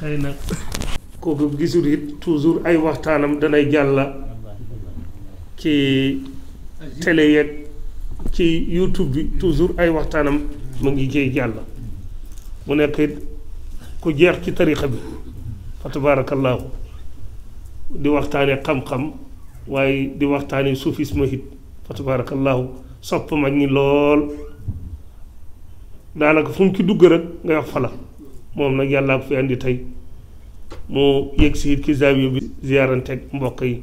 xëy na kooku gisul it toujours ay waxtaanam danay jàlla ci télé yeeg ci YouTube bi toujours ay waxtaanam mu ngi ciy jàll mu nekk it ku jeex ci tarixa bi fa tabaarakallaahu di waxtaane xam-xam waaye di waxtaane soufisme it fa tabaarakallaahu sopp mag ñi lool daanaka fu mu ci dugg rek nga wax fala moom nag yàllaa ko fi andi tey mu yëg si it ci zaawiya bi ziyaaranteeg mbokk yi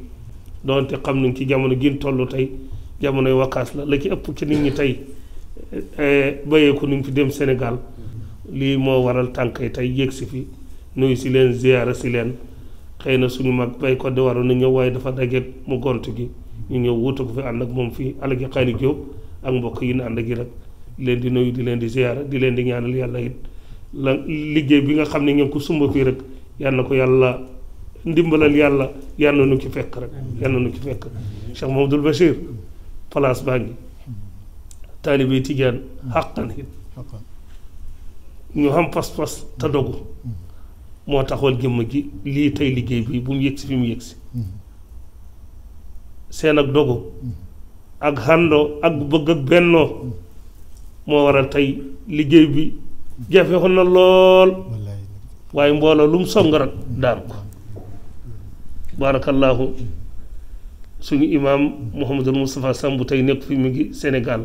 doonte xam nañ ci jamono gin toll tey jamonoy wakaas la ci ëpp ci nit ñi tey bayeeku nuñ fi dem Sénégal lii moo waral tànk yi tey yëg si fi nuyu si leen ziyaara si leen xëy na suñu mag bay ko di waroon na ñëw waaye dafa dajeeg mu gont gi ñu ñëw wuutu ko fi ànd ak moom fii Alaji Xaali Jóob ak mbokk yi ñu ànd ak yi rek di leen di nuyu di leen di ziyaara di leen di ñaanal yàlla it la liggéey bi nga xam ne ngeen ko sumba fii rek yal na ko yàlla ndimbalal yàlla yal na nu ci fekk rek yal na nu ci fekk Cheikh Mamadou Bachir place baa ngi taalibe Tijaan xàqan it ñu xam pas-pas te dogu moo taxawal jëmm ji lii tey liggéey bi bu mu yëgsi fi mu yëgsi seen ak dogu ak xàndoo ak bëgg ak bennoo moo waral tey liggéey bi jafe woon na lool waaye mbooloo lu mu song rek daan ko baarakallaahu suñu imaam Mouhamadul Moustapha Samb tey nekk fi mu ngi Sénégal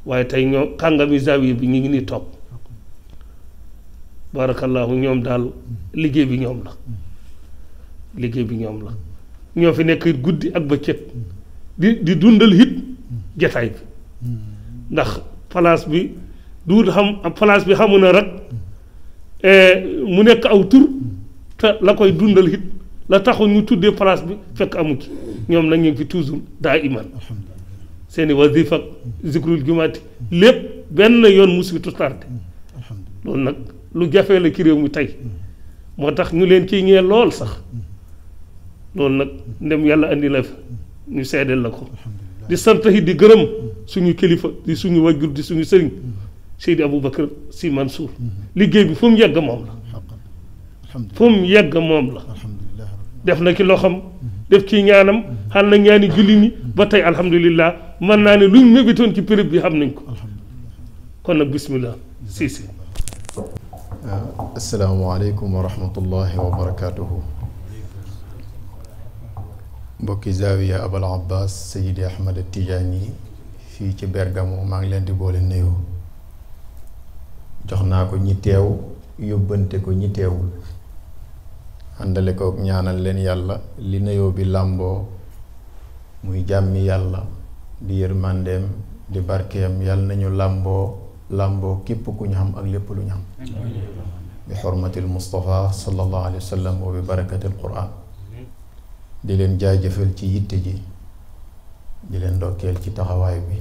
waaye tey ñoo kàngami zaawiya bi ñu ngi nii toog baarakallaahu ñoom daal liggéey bi ñoom la liggéey bi ñoom la ñoo fi nekk guddi ak bëccëg di dundal hit jataay bi ndax place bi du xam place bi xamu na rek mu nekk aw tur te la koy dundal hit la taxul ñu tuddee place bi fekk amu ci ñoom nag ñu ngi fi toujours daa iman seeni wasifa zikrul jumaati lépp benn yoon musu fi tardé loolu nag lu jafee la ci réew mi tey moo tax ñu leen ciy ñee lool sax loolu nag ndem yàlla andi la fi ñu seedeel la ko di sant yi di gërëm suñu kilifa di suñu wajur di suñu sëriñ Seydi Aboubacar Sy Mansour liggéey bi fu mu yegg moom la fu mu yegg moom la def na ci loxam def ci ñaanam xal na ñaani julli ni ba tey alhamdulilah mën naa ne luñ mébitoon ci période bi xam nañ ko kon nag bismillah Cissé. asalaamaaleykum wa rahmatullahi wa barakaatuhu. mbokki zaawiya Abul Abbas Seydi Ahmad Tijaani fii ci Bergamo maa ngi leen di boole nuyoo jox naa ko ñi teew yóbbante ko ñi teewul àndale ko ñaanal leen yàlla li nuyoo bi làmboo muy jàmmi yàlla di yërmandeem di barkeem yàlla nañu làmboo képp ku ñu xam ak lépp lu ñu xam bi xormatil Mustafa sallallahu alayhi wa sallam wa bi barakatil Qur'an di leen jaajëfal ci yitte ji di leen ndokkeel ci taxawaay bi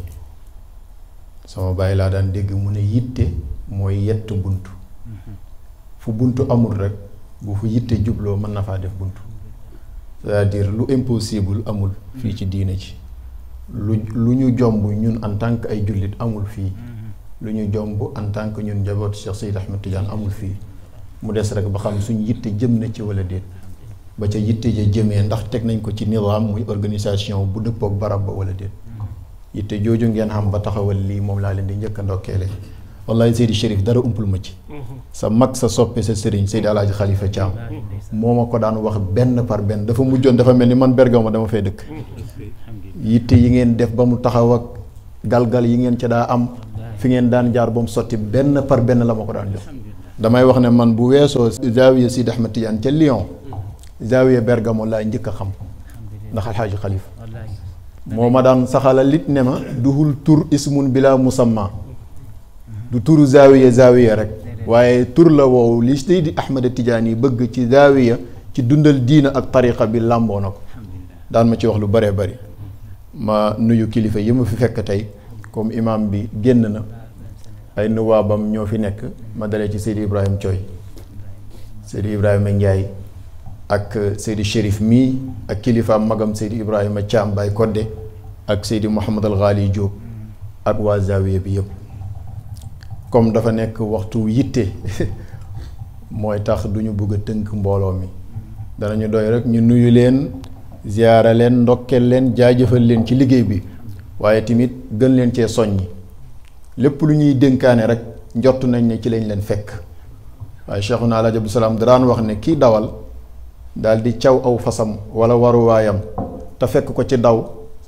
sama bàyyi laa daan dégg mu ne yitte mooy yett bunt fu buntu amul rek bu fu yitte jubloo mën na faa def buntu c'est-à-dire lu impossible amul fii ci diine ci lu ñu jomb ñun en tant que ay jullit amul fii lu ñu jomb en tant que ñun njaboot Cheikh Seydi Ahmed Tidiane amul fii mu des rek ba xam suñ yitte jëm na ci wala déet ba ca yitte ja jëmee ndax teg nañ ko ci nizaam muy organisation bu dëppook barab ba wala déet yitte jooju ngeen xam ba taxawal lii moom laa leen di njëkk a ndokkeele wallahi Seydi Chérif dara umpul ma ci sa mag sa soppe sa sëriñ Seydi Alaaji Xalifa Thiam moo ma ko daan wax benn par benn dafa mujjoon dafa mel ni man Bergamo dama fay dëkk yitte yi ngeen def ba mu taxaw ak galgal yi ngeen ca daa am fi ngeen daan jaar ba mu sotti benn par benn la ma ko daan jox damay wax ne man bu weesoo zaawiya Seydi Ahmed Tidiane ca Lyon zaawiya Bergamo laa njëkk a xam ndax alxaaji Xalifa moo ma daan saxala lit ne ma duhul tur ismun bila musamma du turu zaawiya rek waaye tur la woowu li Seydi Ahmed Tidiane yi bëgg ci zaawiya ci dundal diina ak tariqa bi làmboo na ko daan ma ci wax lu bëree bëri ma nuyu kilifa yi ma fi fekk tey comme imam bi génn na ay nuwaabam ñoo fi nekk ma dalee ci Seydi Ibrahima Thioy Seydi Ibrahima Ndiaye ak Seydi Chérif mii ak kilifaam magam Seydi Ibrahima Thiam Baye Kodde ak Seydi Mouhamad Al Ghali Diop ak waa zaawiya bi yëpp comme dafa nekk waxtu yitte mooy tax du ñu bëgg a tënk mbooloo mi danañu doy rek ñu nuyu leen ziyaara leen ndokkeel leen jaajëfal leen ci liggéey bi waaye tamit gën leen cee soññi lépp lu ñuy dénkaane rek njott nañ ne ci lañ leen fekk waaye Cheikhuna Alaaji Abdou Salaam daan wax ne kii dawal daal di caw aw fasam wala waruwaayam te fekk ko ci daw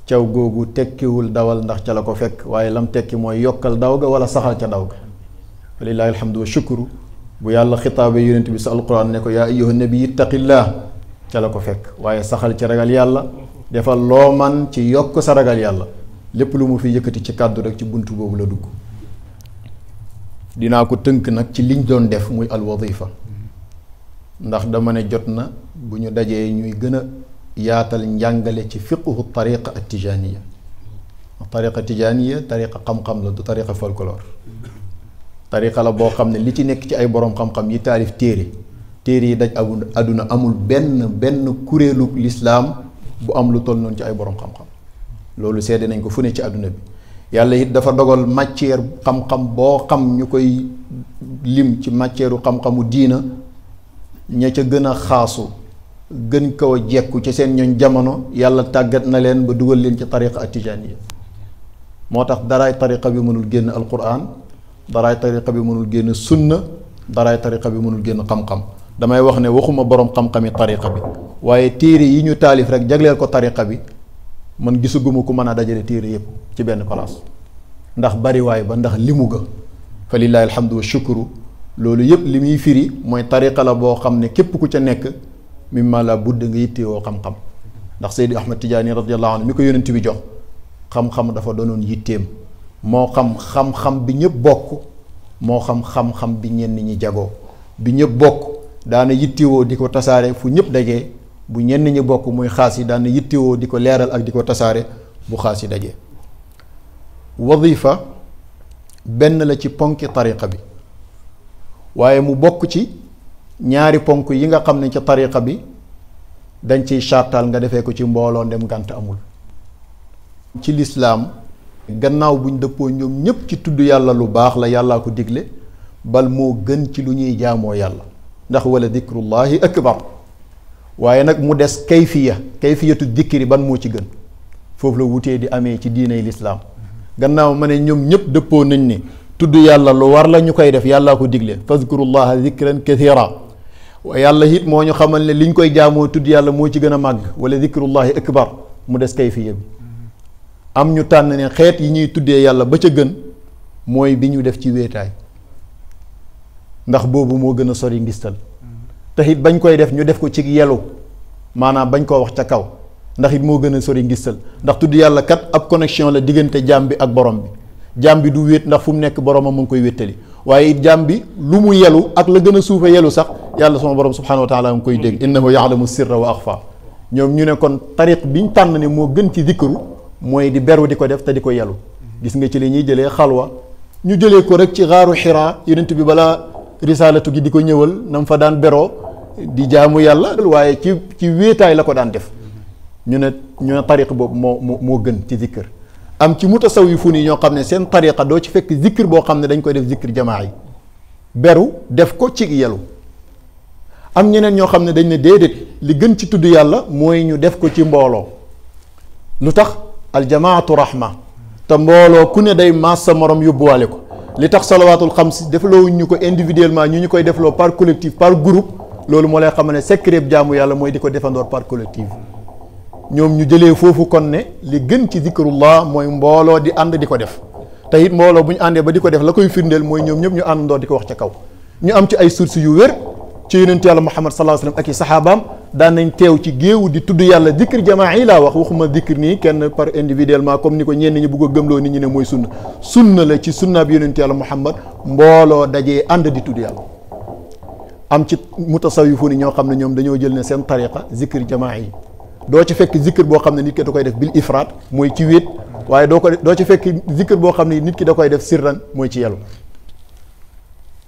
caw googu tekkiwul dawal ndax ca la ko fekk waaye lam tekki mooy yokkal daw ga wala saxal ca daw ga walillaahi alhamdu wa shukru bu yàlla xitaabe yonent bi sa alquran ne ko yaa ayyuha nabi ittaqillah ca la ko fekk waaye saxal ci ragal yàlla defal loo man ci yokk sa ragal yàlla lépp lu mu fi yëkkati ci kàddu rek ci buntu boobu la dugg dinaa ko tënk nag ci liñ doon def muy alwadifa ndax dama ne jot na bu ñu dajee ñuy gën a yaatal njàngale ci fiqhu tariqa atijaniya tariqa tijaniya tariqa xam-xam la du tariqa folklore tariqa la boo xam ne li ci nekk ci ay borom xam-xam yi taalif téere yi daj àdduna amul benn kuréelu lislaam bu am lu toll noonu ci ay borom xam-xam loolu seede nañ ko fu ne ci àdduna bi yàlla it dafa dogal matière xam-xam boo xam ñu koy lim ci matière xam-xamu diina ña ca gën a xaasu gën kaw a jekku ci seen ñooñ jamono yàlla tàggat na leen ba dugal leen ci tariqa atijaniya moo tax daraay tariqa bi mënul génn alquran daraay tariqa bi mënul génn sunna daraay tariqa bi mënul génn xam-xam damay wax ne waxuma borom xam-xami tariqa bi waaye téere yi ñu taalif rek jagleel ko tariqa bi man gisuguma ku mën a dajale téere yépp ci benn place ndax bariwaay ba ndax limu ga fa lillahi alhamdu wa shukru loolu yépp li muy firi mooy tariqa la boo xam ne képp ku ca nekk mimma la budd nga yittewoo xam-xam ndax Seydi Ahmad Tijaani radiyallahu anhu mi ko yonent bi jox xam-xam dafa doonoon yitteem moo xam-xam bi ñëpp bokk moo xam-xam bi ñenn ñi jagoo bi ñëpp bokk daana yittewoo di ko tasaare fu ñëpp dajee bu ñenn ñi bokk muy xaas yi daana yittewoo di ko leeral ak di ko tasaare bu xaas yi dajee wadifa benn la ci ponki tariqa bi waaye mu bokk ci ñaari ponk yi nga xam ne ca tariqa bi dañ ciy chartal nga defee ko ci mbooloo ndem ngànt amul ci lislaam gannaaw buñ dëppoo ñoom ñépp ci tudd yàlla lu baax la yàllaa ko digle bal moo gën ci lu ñuy jaamoo yàlla ndax wala dikrullahi akbar waaye nag mu des kayfiyatu dikri ban moo ci gën foofu la wutee di amee ci diinay lislaam gannaaw ma ne ñoom ñépp dëppoo nañ ni tudd yàlla lu war la ñu koy def yàllaa ko digle fazkurullaha zikran kathira yàlla it moo ñu xamal ne liñ koy jaamoo tudd yàlla moo ci gën a màgg wala zikrullahi akbar mu des kayfiya bi am ñu tànn ne xeet yi ñuy tuddee yàlla ba ca gën mooy bi ñu def ci wéetaay ndax boobu moo gën a sori ngistal te it bañ koy def ñu def ko ci yelu maanaam bañ koo wax ca kaw ndax it moo gën a sori ngistal ndax tudd yàlla kat ab connexion la diggante jaam bi ak borom bi jaam bi du wéet ndax fu mu nekk boromam mu ngi koy wéttali waaye it jaam bi lu mu yelu ak la gën a suufe yelu sax yàlla sama borom subhanahu wa taala mu koy dégg innahu yaalamu sirra wa axfa ñoom ñu ne kon tariq biñ tànn ne moo gën ci zikru mooy di beru di ko def te di ko yelu gis nga ci li ñuy jëlee xalwa ñu jëlee ko rek ci xaaru xiraa yonent bi balaa risalatu gi di ko ñëwal nam fa daan beroo di jaamu yàlla waaye ci wéetaay la ko daan def ñu ne tariq boobu moo gën ci zikr am ci mutasawwifun yi ñoo xam ne seen tariqa doo ci fekk zikr boo xam ne dañ koy def zikr jamaa yi beru def ko ci yelu am ñeneen ñoo xam ne dañ ne déedéet li gën ci tudd yàlla mooy ñu def ko ci mbooloo lu tax aljamaatu rahma te mbooloo ku ne day maas sa morom yóbbuwaale ko li tax salawaatul xams defloo ñu ko individuellement ñu koy defloo par collectif par groupe loolu moo lay xam ne secret jaamu yàlla mooy di ko defandoor par collectif ñoom ñu jëlee foofu kon ne li gën ci zikrullah mooy mbooloo di ànd di ko def te it mbooloo bu ñu àndee ba di ko def la koy firndeel mooy ñoom ñëpp ñu àndandoo di ko wax ca kaw ñu am ci ay sources yu wér ci yonentu yàlla Muhammad sallallahu alayhi wasallam ak i saxaabaam daan nañ teew ci géewu di tudd yàlla zikr jamaa yi laa waxuma zikr nii kenn par individuellement comme ni ko ñenn ñi bëgg a gëmloo nit ñi ne mooy sunna la ci sunna bi yonentu yàlla Muhammad mbooloo dajee ànd di tudd yàlla am ci mutasawwifu ni ñoo xam ne ñoom dañoo jël ne seen tariqa zikr jamaa yi doo ci fekk zikr boo xam ne nit ki da koy def bil ifraat mooy ci wéet waaye doo ci fekk zikr boo xam ne nit ki da koy def sirran mooy ci yelu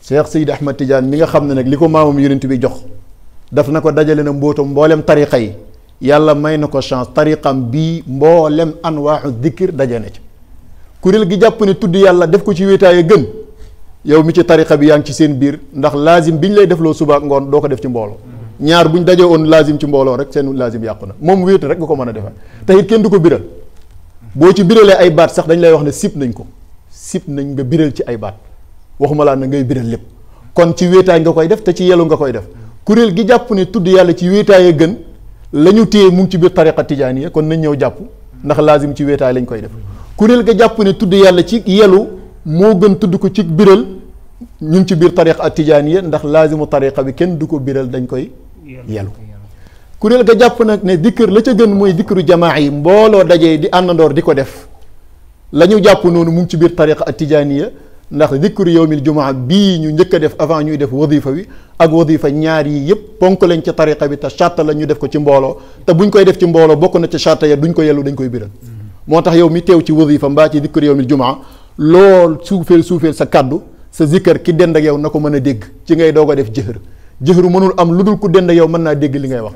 Cheikh Seydi Ahmad Tidiane mi nga xam ne nag li ko maamam yonent bi jox daf na ko dajale na mbootam mboolem tariqa yi yàlla may na ko chance tariqam bii mboolem anwaaxu zikr daje na ci kuréel gi jàpp ne tudd yàlla def ko ci wéetaay gën yow mi ci tariqa bi yaa ngi ci seen biir ndax laazim bi ñu lay defloo suba ak ngoon doo ko def ci mbooloo ñaar buñ dajee woon laazim ci mbooloo rek seen laazim yàqu na moom wéet rek nga ko mën a defal te it kenn du ko biral boo ci biralee ay baat sax dañ lay wax ne sib nañ ko sib nañ nga biral ci ay baat waxuma laa na ngay biral lépp kon ci wéetaay nga koy def te ci yelu nga koy def kuréel gi jàpp ne tudd yàlla ci wéetaay a gën la ñu téye mu ngi ci biir tariqa tijaaniya kon nañ ñëw jàpp ndax laazim ci wéetaay lañ koy def kuréel ga jàpp ne tudd yàlla ci yelu moo gën tudd ko ci biral ñu ngi ci biir tariqa tijaaniya ndax laazimu tariqa bi kenn du ko biral dañ koy yelu kuréel ga jàpp nag ne dikkër la ca gën mooy dikkaru jamaa yi mbooloo dajee di àndandoor di ko def la ñu jàpp noonu mu ngi ci biir tariqa tijaaniya ndax dikkaru yawmil jumaa bii ñu njëkk a def avant ñuy def wadifa wi ak wadifa ñaar yi yëpp ponk lañ ca tariqa bi te charte la ñu def ko ci mbooloo te buñ koy def ci mbooloo bokk na ca charte ya duñ ko yellu dañ koy biral moo tax yow mi teew ci wadifa mbaa ci dikkaru yawmil jumaa lool suufeel sa kàddu sa zikkar ki dend ak yow na ko mën a dégg ci ngay doog a def jëhër mënul am lu dul ku dend ak yow mën naa dégg li ngay wax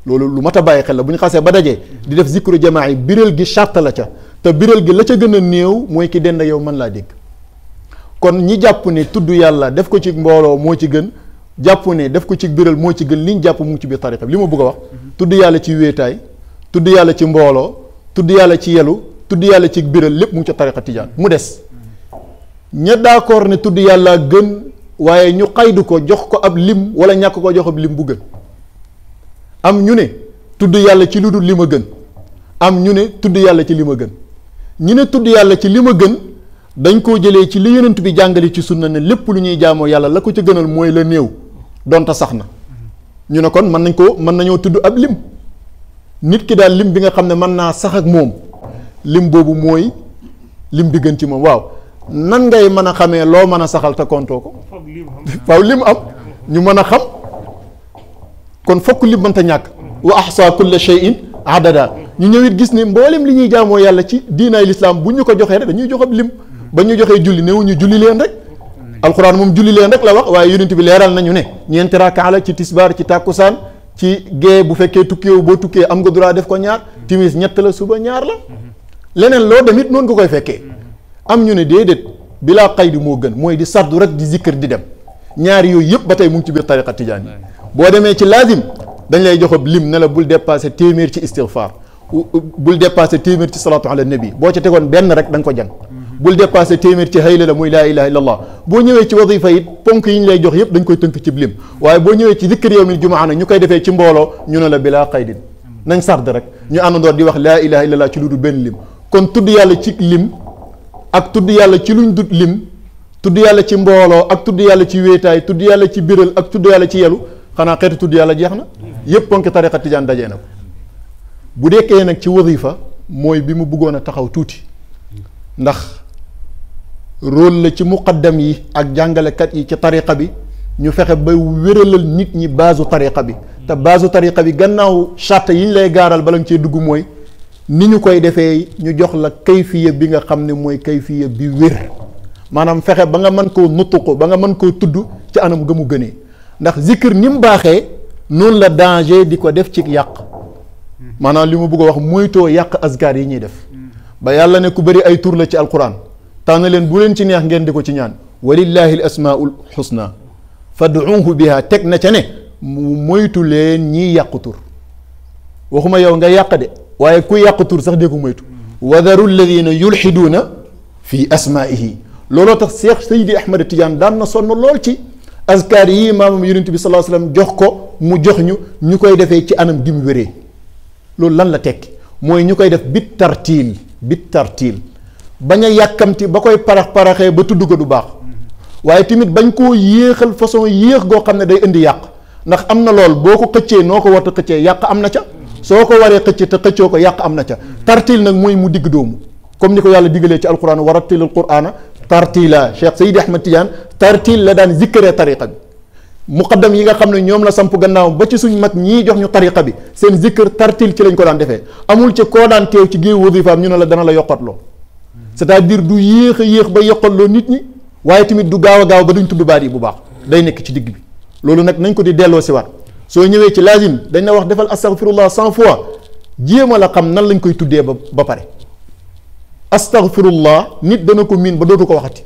loolu lu mat a bàyyi xel la bu ñu xasee ba dajee di def zikru jamaa yi biral gi charte la ca te biral gi la ca gën a néew mooy ki dend ak yow mën laa dégg kon ñi jàpp ne tudd yàlla def ko ci mbooloo moo ci gën jàpp ne def ko ci biral moo ci gën liñ jàpp mu ngi ci biir tariqa bi li ma bëgg a wax tudd yàlla ci wéetaay tudd yàlla ci mbooloo tudd yàlla ci yelu tudd yàlla ci biral lépp mu ngi ca tariqa tijaan mu des ña d'accord ne tudd yàlla gën waaye ñu xaydu ko jox ko ab lim wala ñàkk ko jox ab lim bu gën am ñu ne tudd yàlla ci lu dul li ma gën am ñu ne tudd yàlla ci li ma gën ñu ne tudd yàlla ci li ma gën dañ koo jëlee ci li yonent bi jàngale ci sunna ne lépp lu ñuy jaamoo yàlla la ko ca gënal mooy la néew donte sax na ñu ne kon mën nañoo tudd ab lim nit ki daal lim bi nga xam ne mën naa sax ak moom lim boobu mooy lim bi gën ci moom waaw nan ngay mën a xamee loo mën a saxal te kontoo ko waaw lim am ñu mën a xam kon fokk lim mënta ñàkk wa ahsa kulla shay'in adada ñu ñëwit gis ne mboolem li ñuy jaamoo yàlla ci diinaay lislaam bu ñu ko joxee rek dañuy jox ab lim ba ñu joxee julli néew ñu julli leen rek alxuraan moom julli leen rek la wax waaye yonent bi leeral nañu ne ñeenti rakkaa la ci tisbaar ci tàkkusaan ci gée bu fekkee tukkeewu boo tukkee am nga droit def ko ñaar timis ñett la suba ñaar la leneen loo demit noonu nga koy fekkee am ñu ne déedéet bilaa xaydi moo gën mooy di sardu rek di zikkër di dem ñaari yooyu yëpp ba tey mu ngi ci biir tariqa tijaan yi boo demee ci laazim dañ lay jox ab lim ne la bul dépassé téeméer ci istighfar bul dépassé téeméer ci salaatu ala nabi boo ca tegoon benn rek da nga ko jàng bul dépassé téeméer ci hayla la muy laa ilaha illa allah boo ñëwee ci wadifa it ponk yi ñu lay jox yëpp dañ koy tënk ci lim waaye boo ñëwee ci zikr yawmil jumaa nag ñu koy defee ci mbooloo ñu ne la bilaa qaydin nañ sard rek ñu àndandoor di wax laa ilaha illa allah ci lu dul benn lim kon tudd yàlla ci lim ak tudd yàlla ci luñ dut lim tudd yàlla ci mbooloo ak tudd yàlla ci wéetaay tudd yàlla ci biral ak tudd yàlla ci yelu xanaa xeetu tudd yàlla jeex na yépp ponk tariqa tijaan dajee na ko bu dekkee nag ci wadifa mooy bi mu bëggoon a taxaw tuuti ndax rôle la ci muqaddam yi ak jàngalekat yi ci tariqa bi ñu fexe ba wéralal nit ñi baasu tariqa bi te baasu tariqa bi gannaaw charte yi ñu lay gaaral bala nga cee dugg mooy ni ñu koy defee ñu jox la kayfiya bi nga xam ne mooy kayfiya bi wér maanaam fexe ba nga mën koo nuttu ko ba nga mën koo tudd ci anam ga mu gënee ndax zikr ni mu baaxee noonu la danger di ko def ci yàq maanaam li mu bëgg a wax moytoo yàq azkar yi ñuy def ba yàlla ne ku bëri ay tur la ci alquran tànn leen bu leen ci neex ngeen di ko ci ñaan walillahi al asmaul husna fad'uuhu biha teg na ca ne moytu leen ñiy yàq tur waxuma yow nga yàq de waaye ku yàq tur sax dee ko moytu wadaru alladina yulxiduuna fi asmaihi looloo tax Cheikh Seydi Ahmad Tidiane daan na sonn lool ci azkar yi maamam yonent bi sallallahu alayhi wasallam jox ko mu jox ñu koy defee ci anam gi mu wéree loolu lan la tekki mooy ñu koy def bit tartiil bañ a yàkkamti ba koy paraxee ba tudd ko du baax waaye tamit bañ koo yéexal façon yéex goo xam ne day indi yàq ndax am na lool boo ko xëccee noo ko war a xëccee yàq am na ca soo ko waree xëcc te xëccoo ko yàq am na ca tartiil nag mooy mu digg doomu comme ni ko yàlla digalee ci alquran warattilil qur'ana tartila Cheikh Seydi Ahmad Tidiane tartil la daan zikkaree tariqa bi muqaddam yi nga xam ne ñoom la samp gannaaw ba ci suñ mag ñii jox ñu tariqa bi seen zikkër tartil ci lañ ko daan defee amul ci koo daan teew ci géew wadifaam ñu ne la dana la yokkatloo c'est-à-dire du yéex a yéex ba yokkatloo nit ñi waaye tamit du gaaw a gaaw ba duñ tudd baat yi bu baax day nekk ci digg bi loolu nag nañ ko di delloo si waat soo ñëwee ci lazim dañ la wax defal astaghfirullah 100 fois jéem a la xam nan lañ koy tuddee ba pare astaghfirullah nit dana ko miin ba dootu ko waxati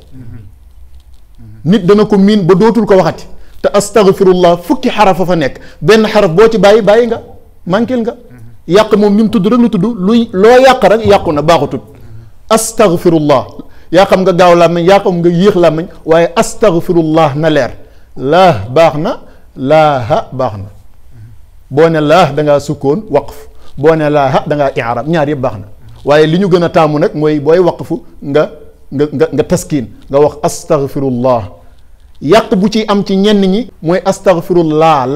nit dana ko miin ba dootul ko waxati te astaghfirullah fukki xarafa fa nekk benn xaraf boo ci bàyyi nga manquil nga yàq moom ni mu tudd rek lu tudd luy loo yàq rek yàqu na baaxutut astaghfirullah yaa xam nga gaaw làmmiñ yaa xam nga yéex làmmiñ waaye astaghfirullah na leer laa baax na laaha baax na boo ne laa da ngaa sukkoon waqf boo ne laaha da ngaa i'rab ñaar yëpp baax na waaye li ñu gën a taamu nag mooy booy waqfu nga taskiin nga wax astaghfirullah yàq bu ci am ci ñenn ñi mooy astaghfirullah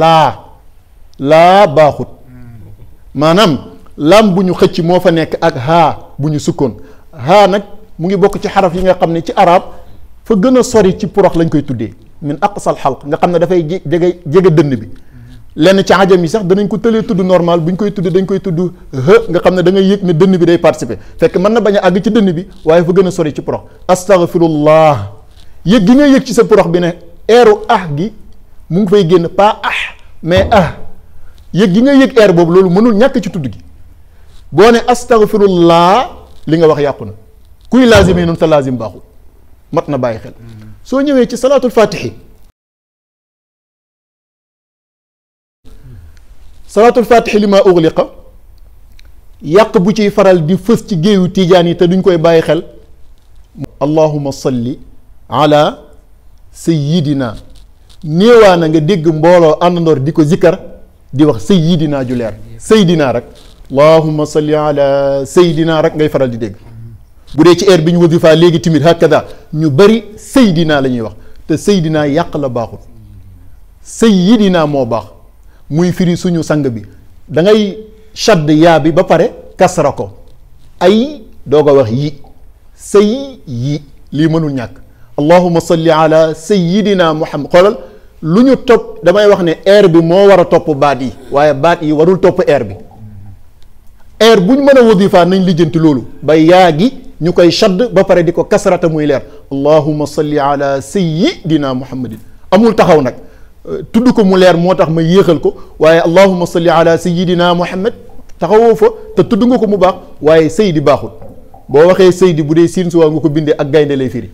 laa baaxut maanaam laam bu ñu xëcc moo fa nekk ak haa bu ñu sukkoon haa nag mu ngi bokk ci xaraf yi nga xam ne ci arab fa gën a sori ci porox lañ koy tuddee min aqsal xalq nga xam ne dafay jege dënn bi lenn ci ajam yi sax danañ ko tëlee tudd normal bu ñu koy tudd dañ koy tudd nga xam ne da ngay yëg ne dënn bi day participer fekk mën na bañ a àgg ci dënn bi waaye fa gën a sori ci porox astaghfirullah yëg gi nga yëg ci sa porox bi ne eeru gi mu ngi fay génn pas mais yëg gi nga yëg eer boobu loolu mënul ñàkk ci tudd gi boo ne astaghfirullah li nga wax yàqu na kuy laazimee noonu sa laazim baaxul mat na bàyyi xel soo ñëwee ci salaatul fatixi salaatul fatixi li ma ughliqa yàq bu ciy faral di fës ci géewu tiijaan yi te duñ koy bàyyi xel allahumma salli ala sayyidina néewaa na nga dégg mbooloo àndandoor di ko zikkar di wax sayyidina ju leer sayyidina rek allahumma salli ala sayyidina rek ngay faral di dégg bu dee ci heure bi ñu wasifa léegi timit hakada ñu bari sayyidina la ñuy wax te sayyidina yàq la baaxul sayyidina moo baax muy firi suñu sang bi da ngay shadd yaa bi ba pare kasra ko ay doog a wax yi lii mënul ñàkk allahumma salli ala sayyidina muhammad xoolal lu ñu topp damay wax ne air bi moo war a topp baat yi waaye baat yi warul topp air bi air bu ñu mën a wasifa nañ lijjanti loolu ba yaa gi ñu koy shadd ba pare di ko kasrata muy leer allahumma salli ala sayyidina muhammadin amul taxaw nag tudd ko mu leer moo tax ma yéexal ko waaye allahumma salli ala sayyidina muhammad taxawoo fa te tudd nga ko mu baax waaye saydi baaxul boo waxee saydi bu dee siin suwaa nga ko bindee ak gaynde lay firi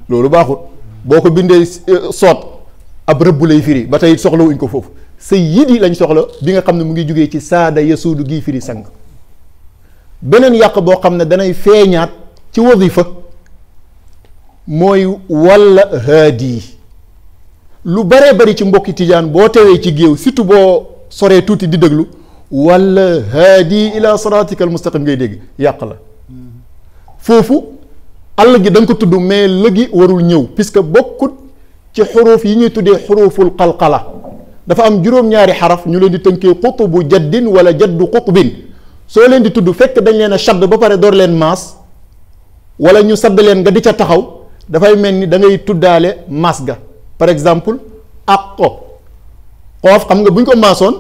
loolu baaxul boo ko bindee soot ab rëbb lay firi ba tey soxlawuñ ko foofu sayyidi lañ soxla bi nga xam ne mu ngi jógee ci saada yasuudu gii firi sang beneen yàq boo xam ne danay feeñaat ci wasifa mooy walla haadi lu baree bari ci mbokki tijaan boo tewee ci géew surtout boo soree tuuti di déglu walla haadi ila siratika al mustaqim ngay dégg yàq la foofu àll gi da nga ko tudd mais lëgi warul ñëw puisque bokkut ci xuruuf yi ñuy tuddee xuruuful qalqala dafa am juróom-ñaari xaraf ñu leen di tënkee qutubu jaddin wala jaddu qutbin soo leen di tudd fekk dañ leen a shadd ba pare door leen maas wala ñu sadd leen nga di ca taxaw dafay mel ni da ngay tuddaale maas ga par exemple aqo xoof xam nga bu ñu ko maasoon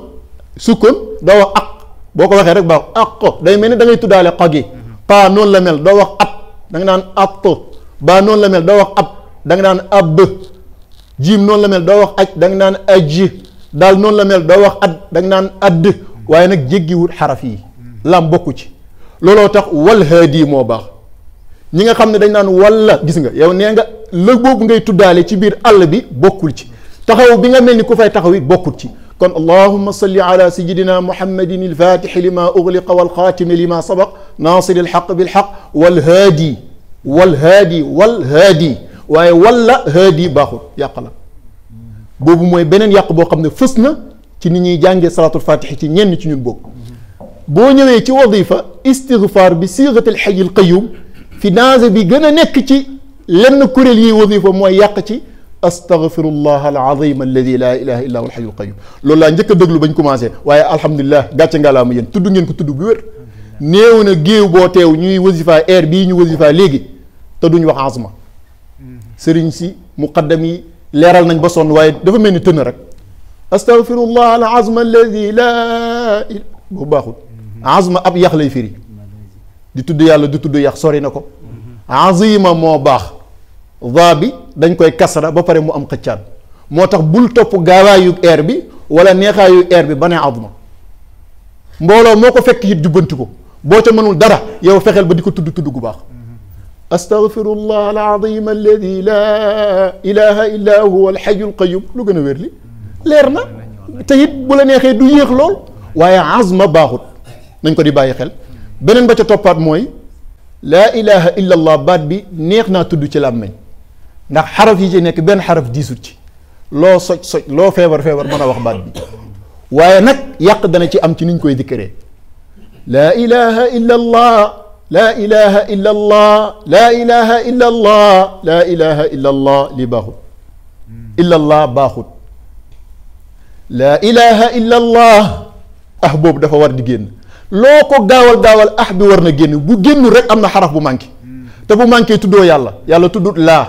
sukkoon doo wax aq boo ko waxee rek baax aqo day mel ni da ngay tuddaale xo gi paa noonu la mel doo wax at da nga naan at baa noonu la mel doo wax ab da nga naan ab jiim noonu la mel doo wax aj da nga naan aj daal noonu la mel doo wax ad da nga naan add waaye nag jéggiwut xaraf yi lam bokku ci looloo tax wal haadi moo baax ñi nga xam ne dañ naan walla gis nga yow nee nga la boobu ngay tuddaale ci biir àll bi bokkul ci taxaw bi nga mel ni ku fay taxaw it bokkul ci kon allahumma salli ala sayidina muhammadin alfatixi lima ugliqa walxaatimi lima sabaq nasiri alxaq bilxaq walhaadi waaye walla haadi baaxul yàq la boobu mooy beneen yàq boo xam ne fës na ci ni ñuy jàngee salaatul fatixi ci ñenn ci ñun boobu boo ñëwee ci wadifa istigfaar bi siixatil xayyil qayyum fi naase bi gën a nekk ci lenn kuréel yi wadifa mooy yàq ci astagfirullah alazim alladi la ilaha illa huwa alxayyul qayyum loolu laa njëkk a déglu bañ commencé waaye alhamdulilah gàcce ngalaama yéen tudd ngeen ko tudd bu wér néew na géew boo teew ñuy wasifa air bii ñu wasifa léegi te duñ wax azma sëriñ si muqaddam yi leeral nañ ba sonn waaye dafa mel ni tën rek astagfirullah alazma alladi la boobu baaxul azma ab yax lay firi di tudd yàlla di tudd yax sori na ko azima moo baax va bi dañ koy kasra ba pare mu am xëccaan moo tax bul topp gaawaayu air bi wala neexaayu air bi ba ne azma mbooloo moo ko fekk it jubbanti ko boo ca mënul dara yow fexeel ba di ko tudd gu baax astaghfirullah alazim alladi laa ilaha illa huwa alxayu alqayum lu gën a wér li leer na te it bu la neexee du yéex lool waaye azma baaxut nañ ko di bàyyi xel beneen ba ca toppaat mooy laa ilaha illa allah baat bi neex naa tudd ci làmmeñ ndax xaraf yi ci nekk benn xaraf diisut ci loo soj loo feebar mën a wax baat bi waaye nag yàq dana ci am ci niñ koy dikkëree laa ilaha illa allah laa ilaha illa allah laa ilaha illa allah laa ilaha illa allah lii baaxut illa allah baaxut laa ilaha illa allah boobu dafa war di génn loo ko gaawal bi war na génn bu génnul rek am na xaraf bu manqué te bu manqué tuddoo yàlla tuddut laa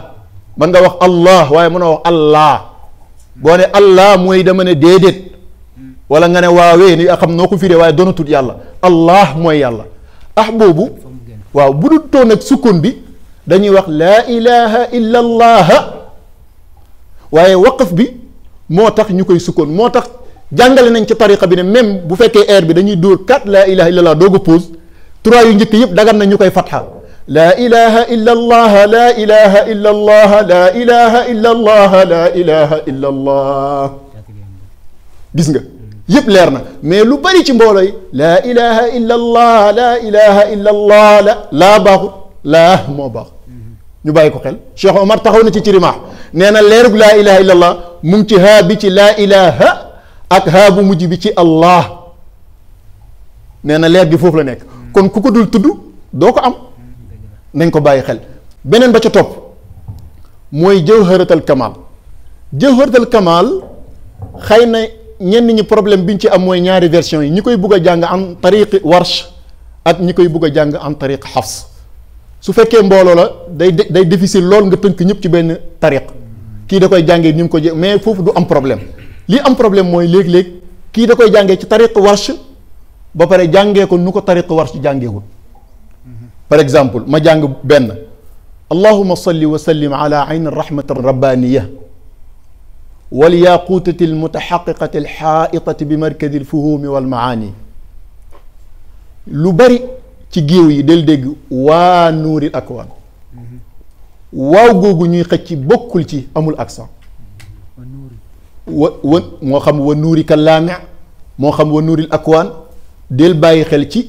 man nga wax allah waaye mën a wax allah boo ne allah mooy dama ne déedéet wala nga ne waawee ni xam noo ko firee waaye doona tut yàlla allah mooy yàlla boobu waaw bu dul toon ak sukkoon bi dañuy wax laa ilaha illa allah waaye waqf bi moo tax ñu koy sukkoon moo tax jàngale nañ ci tariqa bi ne même bu fekkee air bi dañuy dóor 4 laa ilaha illa allah doog a pause 3 yu njëkk yëpp dagan na ñu koy fatxa laa ilaha illa allah laa ilaha illa allah laa ilaha illa allah laa ilaha illa allah gis nga yëpp leer na mais lu bari ci mbooloo yi laa ilaha illa allah laa ilaha illa allah laa baaxut laa moo baax ñu bàyyi ko xel Cheikh Omar taxaw na ci rimaax nee na leerug laa ilaha illa allah mu ngi ci haa bi ci laa ilaha ak haa bu mujj bi ci allah nee na leer gi foofu la nekk kon ku ko dul tudd doo ko am nañ ko bàyyi xel beneen ba ca topp mooy jawharatal kamal jawharatal kamal xëy na ñenn ñi problème bi ñu ci am mooy ñaari version yi ñi koy bugg a jàng en tariqi warsh ak ñi koy bugg a jàng en tariq xafs su fekkee mbooloo la day difficile lool nga tënk ñëpp ci benn tariq kii da koy jàngee ni mu ko mais foofu du am problème li am problème mooy léeg-léeg kii da koy jàngee ci tariq warsh ba pare jàngee ko nu ko tariq warsh jàngeewul par exemple ma jàng benn allahuma salli wa sallim ala ayn rahmati rabbaniya wal yaqutati al mutaxaqiqati al xaaitati bi markadi al fuhumi wal maani lu bari ci géew yi del dégg waa nuuril akwaan waaw googu ñuy xëcc bokkul ci amul accent wa moo xam wa nuuri ka laami moo xam wa nuuril akwaan del bàyyi xel ci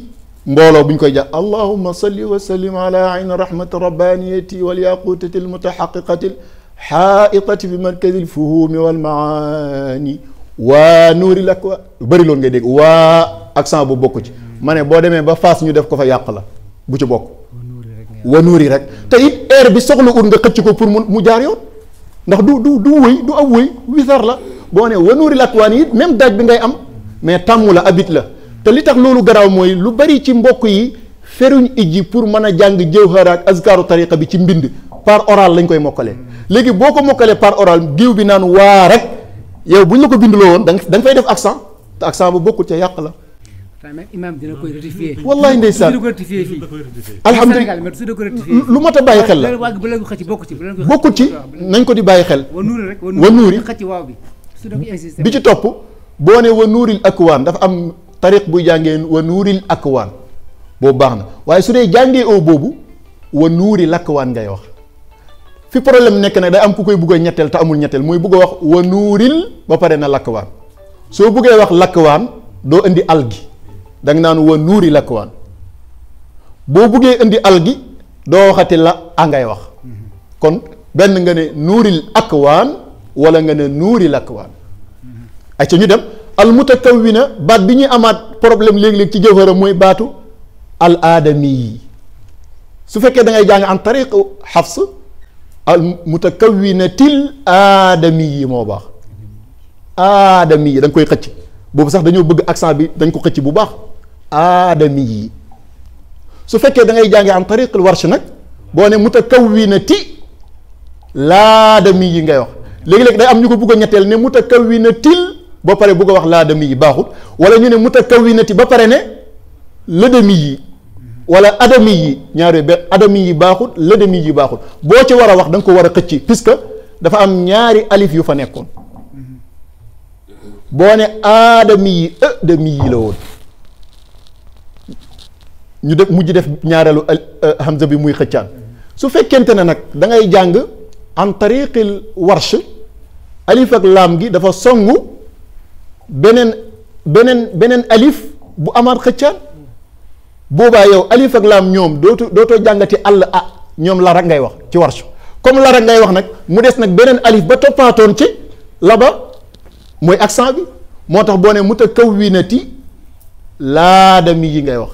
mbooloo bu ñu koy jàpp allahumma salli wa sallim ala ayn rahmati rabbaniyati wal yaqutati al mutaxaqiqati al xaaitati bi markadi al fuhumi wal maani waa nuuril akwaan lu bari loolu ngay dégg waa accent bu bokk ci ma ne boo demee ba Fass ñu def ko fa yàq la bu ci bokk wa nuuri rek te it air bi soxla ut nga xëcc ko pour mu jaar yoon ndax du wëy du ab wëy wisar la boo ne wa nuuri lakwaan yi même daaj bi ngay am mais tàmmu la habit la te li tax loolu garaaw mooy lu bari ci mbokk yi feruñ ijji pour mën a jàng jawhara ak azkaaru tariqa bi ci mbind par oral lañ koy mokkalee léegi boo ko mokkalee par oral géew bi naan waa rek yow buñ la ko binduloo woon da nga fay def accent te accent ba bokkul ca yàq la imam dina koy rectifier wallahi ndeysaan dina ko rectifier fii alhamdulilah lu mat a bàyyi xel la bokkul ci nañ ko di bàyyi xel wa nuuri bi ci topp boo ne wa nuuril akwaan dafa am tariq buy jàngee wa nuuril akwaan boobu baax na waaye su dee jàngee oo boobu wa nuuri lakwaan ngay wax fi problème nekk nag day am ku koy bugg a ñetteel te amul ñetteel mooy bugg a wax wa nuuril ba pare na lakwaan soo buggee wax lakwaan doo indi al gi da nga naan wa nuuri lakwaan boo buggee indi al gi doo waxati la a ngay wax kon benn nga ne nuuril akwaan wala nga ne nuuri lakwaan ay ca ñu dem al mutakawwina baat bi ñuy amaat problème léeg-léeg ci jawhara mooy baatu al aadami yi su fekkee da ngay jàng en tariq xafs al mutakawwinatil aadami yi moo baax aadami yi da nga koy xëcc boobu sax dañoo bëgg accent bi dañ ko xëcc bu baax aadami yi su fekkee da ngay jàngee am tariqul warsh nag boo ne mutakawwinati laadami yi ngay wax léegi-léegi day am ñu ko bugg a ñetteel ne mutakawwinatil ba pare bugg a wax laadami yi baaxut wala ñu ne mutakawwinati ba pare ne lëdami yi wala adami yi ñaari benn adami yi baaxut lëdami yi baaxut boo ci war a wax da nga ko war a xëcc puisque dafa am ñaari alif yu fa nekkoon boo ne aadami yi demi yi la woon ñu def mujj def ñaareelu hamza bi muy xëccaan su fekkente ne nag da ngay jàng an tariqil warsh alif ak laam gi dafa songu beneen alif bu amaat xëccaan boobaa yow alif ak laam ñoom dootoo jàngati àll ñoom la rek ngay wax ci warsh comme la rek ngay wax nag mu des nag beneen alif ba toppaatoon ci la ba mooy accent bi moo tax boo ne mutakawwinati laadami yi ngay wax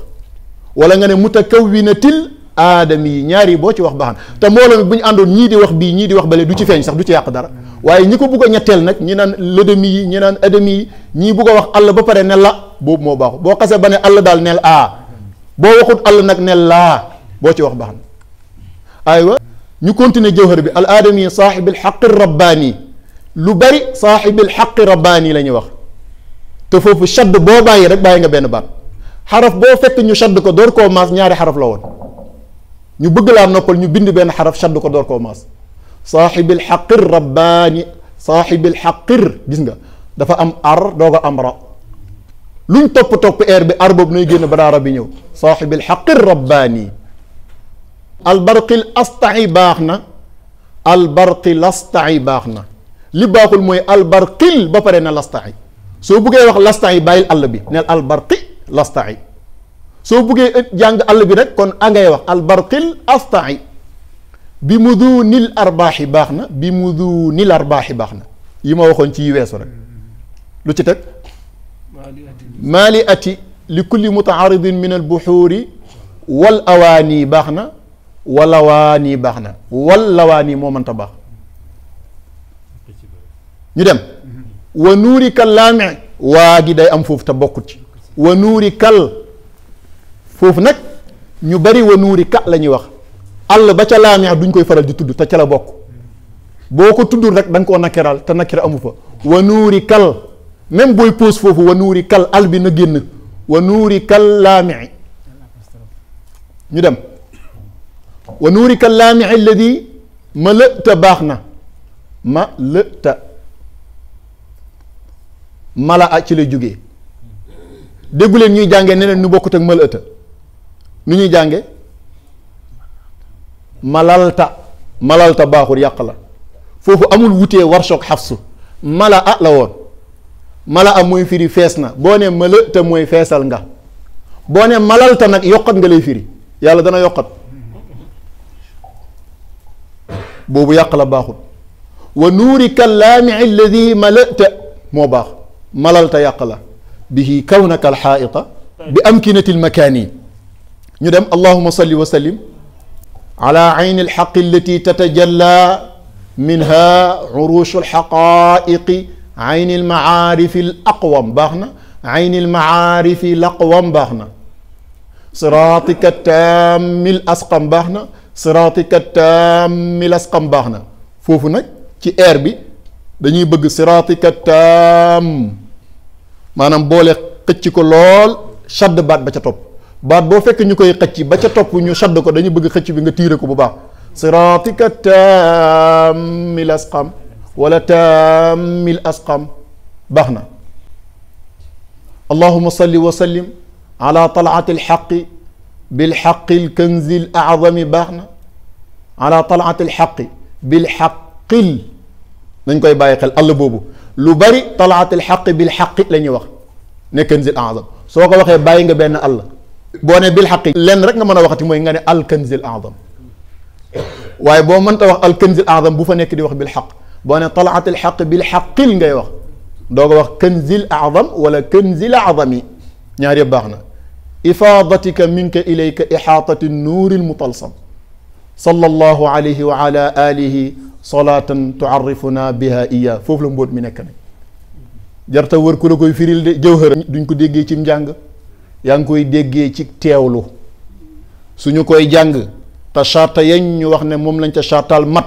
wala nga ne mutakawwinatil aadami yi ñaar yi boo ci wax baax na te mbooloo mi bu ñu àndoon ñii di wax bii ñii di wax bale du ci feeñ sax du ci yàq dara waaye ñi ko bugg a ñetteel nag ñi naan lëdami yi ñi naan adami yi ñii bugg a wax àll ba pare ne la boobu moo baaxu boo xasee ba ne àll daal neel boo waxut àll nag neel laa boo ci wax baax na aywa ñu continuer jawhar bi al aadami saaxibil xaqi rabbaani lu bari saaxibil xaqi rabbaani la ñuy wax te foofu shadd boo bàyyi rek bàyyi nga benn baat xaraf boo fekk ñu shadd ko door koo maas ñaari xaraf la woon ñu bëgg laa noppal ñu bind benn xaraf shadd ko door koo maas saaxibil xaqir rabbaani saaxibil xaqir gis nga dafa am ar doog a am ra luñ topp air bi ar boobu nuy génn ba daara bi ñëw saaxibil xaqir rabbaani albarqil astai baax na albarqi lastai baax na li baaxul mooy albarqil ba pare na lastai soo buggee wax lastai bàyyil àll bi neel albarqi lastai soo buggee jàng àll bi rek kon a ngay wax albarqil astai bi mudunil arbaaxi baax na bi mudunil arbaaxi baax na yi ma waxoon ci yi weesu rek lu ci teg maali ati li kulli mutaaridin min al buxuuri wal awaani baax na walawaani baax na wallawaani moo mënta baax ñu dem wa nuuri kal laami waa gi day am foofu te bokkut ci wa nuuri kal foofu nag ñu bari wa nuuri ka la ñuy wax àll ba ca laami duñ koy faral di tudd te ca la bokk boo ko tuddul rek da nga koo nakkiral te nakkira amu fa wa nuuri kal même booy pose foofu wa nuuri kal al bi na génn wa nuuri kal laami ñu dem wa nuuri kal laami alladi ma lëta baax na ma lëta mala a ci la jógee déggu leen ñuy jàngee neneen nu bokkut ak ma lëta nu ñuy jànge malalta baaxul yàq la foofu amul wutee warshook xafsu mala a la woon mala a mooy firi fees na boo ne malata mooy feesal nga boo ne malalta nag yokkat nga lay firi yàlla dana yokkat boobu yàq la baaxul wa nuurika laami alladi malata moo baax malalta yàq la bihi kawnaka alxaaita bi amkinati almakaani ñu dem allahuma salli wa sallim ala ayni alxaqi allati tatajalla minha urushu alxaqaiqi ayni almacaarifi alaqwam baax na ayni almacaarifi alaqwam baax na siraatika taammi asqam baax na siraatika taammi asqam baax na foofu nag ci air bi dañuy bëgg siraatika taam maanaam boole xëcc ko lool shadd baat ba ca topp baat boo fekk ñu koy xëcc ba ca topp ñu shadd ko dañuy bëgg xëcc bi nga tiire ko bu baax siraatika taammi asqam wala taammi asqam baax na allahuma salli wa sallim ala talaati alxaqi bilxaqi alkanzi alacdami baax na ala talaati alxaqi bilxaqil dañ koy bàyyi xel àll boobu lu bari talaati alxaqi bilxaqi la ñuy wax ne kanzi alacdam soo ko waxee bàyyi nga benn àll boo ne bilxaqi lenn rek nga mën a waxati mooy nga ne alkanzi alacdam waaye boo mënta wax alkanzi alacdam bu fa nekk di wax bilxaq boo ne talaati alxaqi bilxaqil ngay wax doo ko wax kanzi alacdam wala kanzi alacdami ñaar yëpp baax na ifaadatika minka ilayka ixaatati nuuri almutalsam sallallahu alayhi wa ala alihi salaatan tuarrifuna biha iya foofu la mbóot mi nekk nag jarta wër ku la koy firil de jawhara duñ ko déggee ci njàng yaa ngi koy déggee ci teewlu suñu koy jàng te charta yañ ñu wax ne moom lañ ca chartal mat